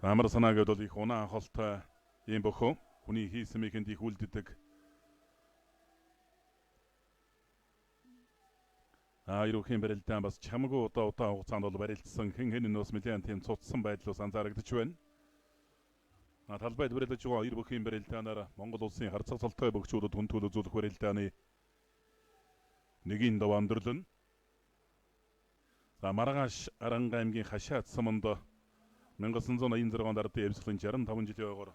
Амар санаа гэдэл их унаа холтой ийм бөхөө хүний хийсмийнхэнд их үлддэг. Ирүүхийн барилдаан бас чамгүй удаа хугацаанд бол барилдсан хэн хэний нөөс нэлээд тийм цуцсан байдлаас анзаарагдаж байна. Талбайд барилдаж байгаа ирүүхийн барилдаанаар Монгол улсын харцаг цолтой бөгчүүдэд хүнтүүл үзүүлэх барилдааны нэгийн даваа өндөрлөн. Маргааш Аранга аймгийн Хашаат суманд 1986 онд ардын эвслийн 65 жилийн ойгоор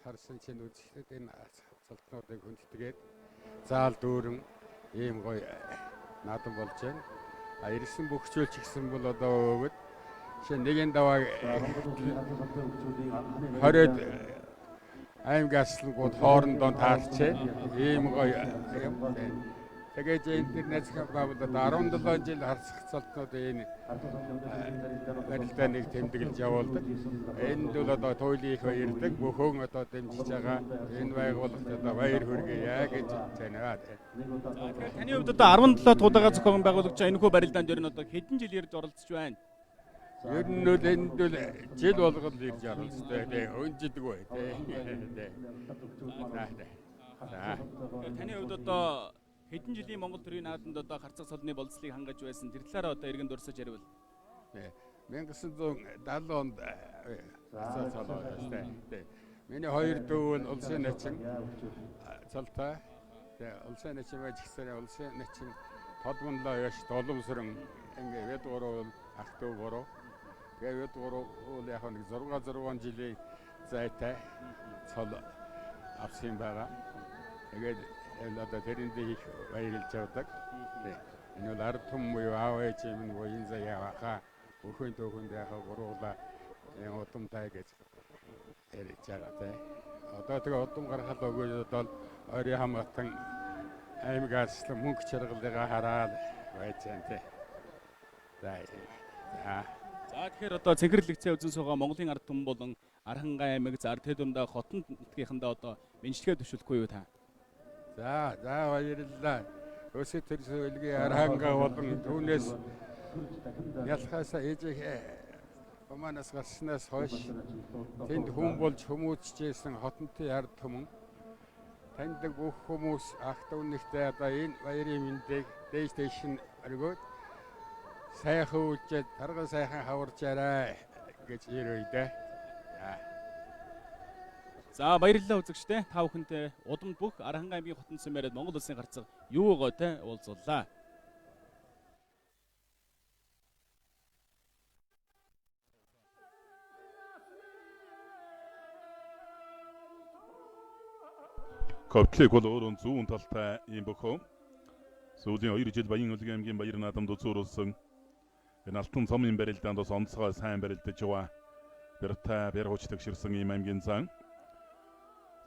Харсан чинь үзэхэд энэ цолтнуудыг хүндэтгээд заал дүүрэн ийм гоё наадам болж байна. Ирсэн бөхчөөлч гэсэн бол одоо өвөд жишээ нэгэн даваа 20-д аймгаслангууд хоорондоо таарчээ. Ийм гоё юм байна. Тэгээд интернэшнл бавд 17 жил харцах цолтнууд энэ барилдааныг тэмдэглэж явуулдаг. Энд бол одоо туйлын их баярдаг бүхэн одоо дэмжиж байгаа. Энэ байгууллагт одоо баяр хүргэе гэж танаа. Тэгэхээр таны хувьд одоо 17 туудаага зохион байгуулагч энэхүү барилдаанд ер нь одоо хэдэн жил ирж оролцож байна? Ер нь л энд бол жил болгол ирж оролцдог. Өнжидгүй тий. За. Таны хувьд одоо хэдэн жилийн Монгол төрийн наадамд одоо харцаг цолны болцлыг хангаж байсан. Тэр талаараа одоо иргэн дурсаж ярил. 1970 онд харцаг цол байсан. Миний хоёр дүү нь улсын начин цолтой. Улсын начин байж гисэн улсын начин тодмонлоо яш доломсрон ингээ вэд гурав ах дүү гурав. Тэгээ вэд гурав уу яг нэг 6 жилийн зайтай цол авсан байгаа. Тэгээд одоо тэрэндээ их баярлж явдаг. Энэ бол ард түмэн буюу аав ээж минь буян заяа хаа өхөн төөхөнд яхаа гуруула удамтай гэж ярьж байгаа тий. Одоо тэгээ удам гаргахад өгөөд бол ойрын хамгаалсан аймгаас мөнгө чаргалыгаа хараад байж байгаа тий. За тэгэхээр одоо цэнхэрлэгцээ үзэн суугаа Монголын ард түмэн болон Архангай аймаг зар тэдүндээ хотон нутгийнхандаа одоо менчилгээ төшөлөхгүй юу та? За баярлалаа. Өсөд төрсөн үлгийн Архангай болон түүнээс ялхаасаа ээжих Оманаас гарснаас хойш тэнд хүн болж хүмүүжчихсэн хотонтой ард түмэн таньдаг бүх хүмүүс ах дүүнэгтэй одоо энэ баярын мэндийг дээш нь өргөөд сайхан үлжээд тарган сайхан хаварчаарай гэж ирвэдэ. За баярлалаа үзэгчдээ. Та бүхэнтэй удамд бүх Архангай аймгийн хотон сумын Монгол улсын харцаг юу гойтой уулзлаа. Котлик бол өөрөө зүүн талтай ийм бөхөө. Сүүлийн 2 жил Баян Улгийн аймгийн баяр наадамд үзүүлсэн. Энэ алтан цомын барилдаанд бас онцгой сайн барилдаж байгаа. Бэртэй бэр хуучдаг ширсэн ийм аймгийн зан.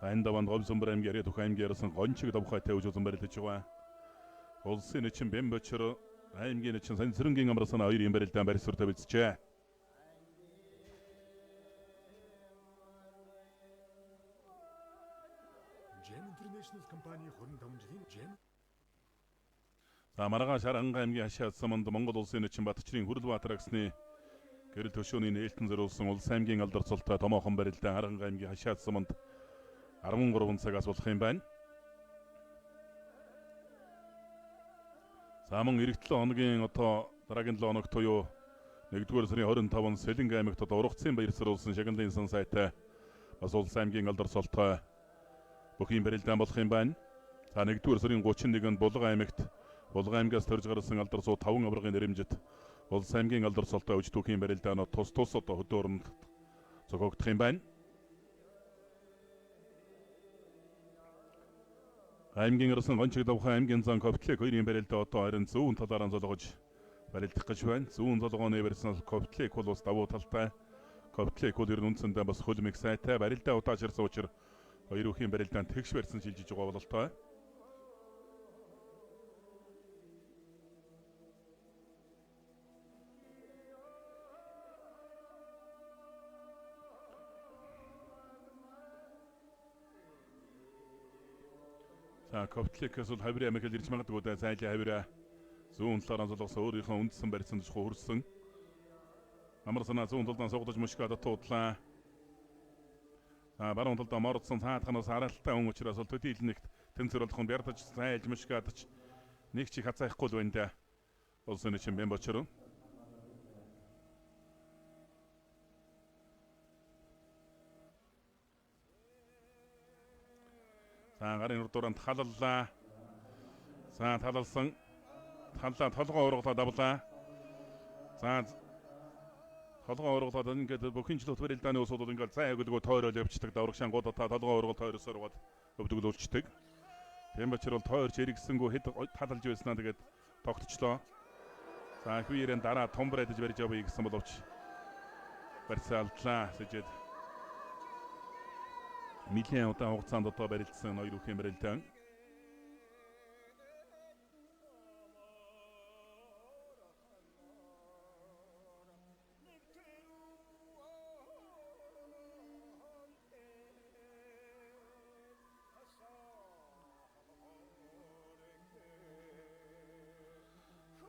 Энэ даванд Говьсонбор аймгийн Яриад Ухаан аймгийн Ярсан Гончиг давхайтай үзүүлсэн барилдаж байгаа. Улсын эчин Бэмбочир аймгийн эчин Сансрынгийн Амар санаа 2 барилдаан барьсуртай бичжээ. International компани 25 жилийн Gen Маргааш Аранга аймгийн Хашаат суманд Монгол улсын эчин Батчрын Хүрлбаатар агсны гэрэл төшөөний нээлтэн зориулсан улс аймгийн алдар цолтой томоохон барилдаан Аранга аймгийн Хашаат суманд 13 цагаас болох юм байна. За мөн эх 7 хоногийн одоо Дараагийн 7 хоногт буюу 1-р сарын 25-нд Сэлэнг аймагт ургацын баяр сурвалжсан шагналын сан сайтай бас улс аймгийн алдар солтой бүхий барилдаан болох юм байна. За 1-р сарын 31-нд Булган аймагт Булган аймгаас төрж гарсан алдар суу 5 аваргын нэрэмжит улс аймгийн алдар солтой өж түүхийн барилдаанууд тус одоо хөдөөрөнд зохиогдох юм байна. Аймгийн ирсэн гончиг давхан аймгийн зан Ковтлэг 2-ын барилдаа одоо харин зүүн талаараа золгож барилдах гэж байна. Зүүн золгооны барьсан Ковтлэг бол бас давуу талтай. Ковтлэг бол ер нь үндсэндээ бас хөлмиг сайтай барилдаа удааширсан учраас хоёр үхийн барилдаан тэгш барьсан шилжиж байгаа бололтой. За Ковтлэгээс бол хавираа мэгэл ирж магадгүй даа зайлын хавираа зүүн талаараа золгосон өөрийнхөө үндсэн барьсан тушгүй хүрсэн. Амар санаа зүүн талдаа суугдаж мушгаа дутуудлаа. За баруун талдаа мордсон цаатганаас харалттай хүн учраас бол төдийлнэгт тэнцвэр болох нь бярдаж зайлж мушгаадч нэг чих хацаахгүй л байна да. Улсын чинь бэн бочроо. За гарын урдууранд халаллаа. За талалсан. Таллаа толгоо ургалаад авлаа. За толгоо ургалаад ингээд бүхэн жилүүд барилдааны усууд ингээд зай өгөлгөө тойрол явчихдаг даврагшаан гудаа толгоо ургал тойросоор гад өвдгөлүүлчихдэг. Тийм учраас тойрч иргэсэнгүү хэд талалж байснаа тэгээд тогтчлоо. За хүйрэн дараа томбраа дэж барьж явъя гэсэн боловч барьсаалдлаа сэжэд Милийн удаан хугацаанд одоо барилдсан хоёр үхэн барилдаан.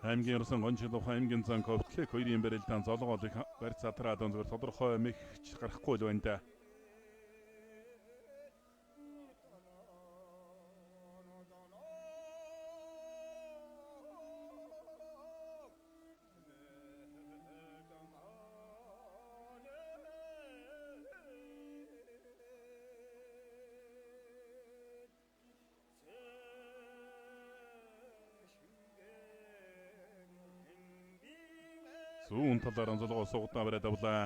Аймгийн ирсэн гончид ухаан аймгийн зан Ковтлэг 2-ын барилдаан золгоолыг барьц задраад өндөр тодорхой мэгч гарахгүй л байна да. Зүүн талаараа золгоо суугатаа бариад авлаа.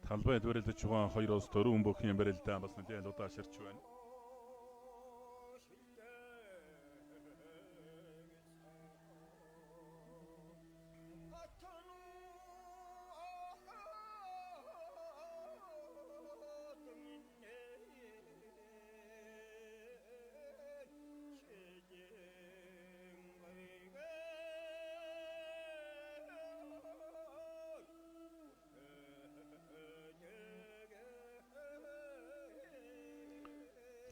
Талбайд барилдаж байгаа 2-оос 4 бүхэн барилдаан бас нэлээд удааширч байна.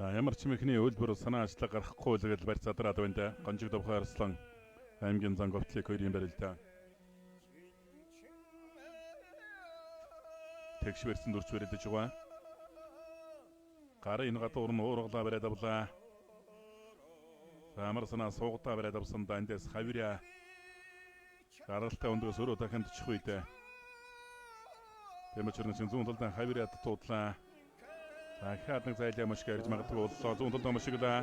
Ямар ч мэхний үйлбэр санаа ажиллаа гарахгүй л гэж барь задраад байна да. Гонжиг давхай Арслан аймгийн зан Ковтлэг 2-ын барилдаан. Тэгш барьсан дурч барилдаж байгаа. Гарын гадуур нь уургалаа бариад авлаа. Амар санаа суугатаа бариад авсан да эндээс хавираа гаралтай өндөөс өрөө дахин тчих үедээ. Тэмчэрнэ зүүн талдаа хавираа дутуудлаа. Ахаад нэг зайлаа маш гэрж магадгүй боллоо. Зүүн талд маш иглээ.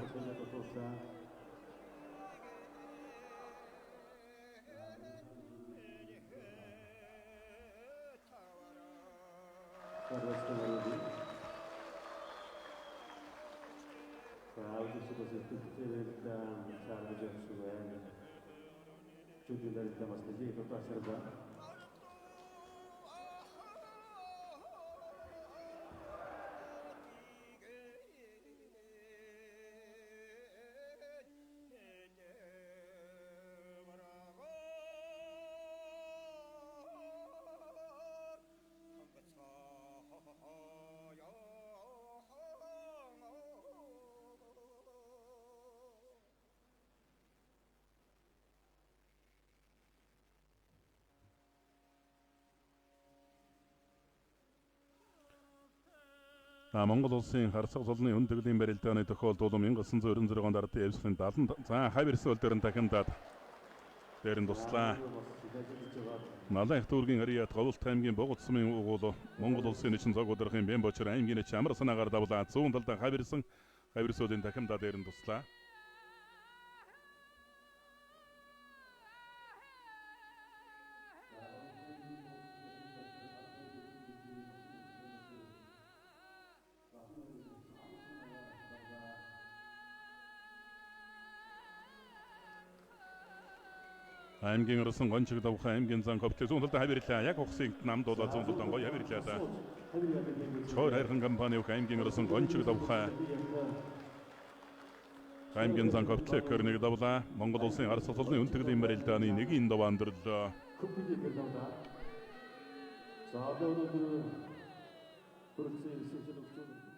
Монгол улсын харцаг солны өндөглийн барилдааны тохиолдол 1996 онд ардын явцын 70 за хавирсол дээр нь дахиндаад дээр нь туслаа. Малайх дүүргийн ариат говьлт аймгийн Богд сумын угуул Монгол улсын нэгэн зог удирдахын Бямбочор аймгийн чамар санаагаар давлаа зүүн талдаа хавирсолын дахиндаа дээр нь туслаа. Аймгийн орсон гончиг давх аймгийн зан говьт зүүн талдаа хавирлаа. Яг ухсыг намд болоо зүүн талдаа гоё хавирлаа да. Чоор хайрхан компани ух аймгийн орсон гончиг давх аймгийн зан говьт көрнэг давлаа. Монгол улсын ард солны өндөглийн барилдааны нэгийн даваандрал. За одоо өнөөдөр бүрэлдэхүүн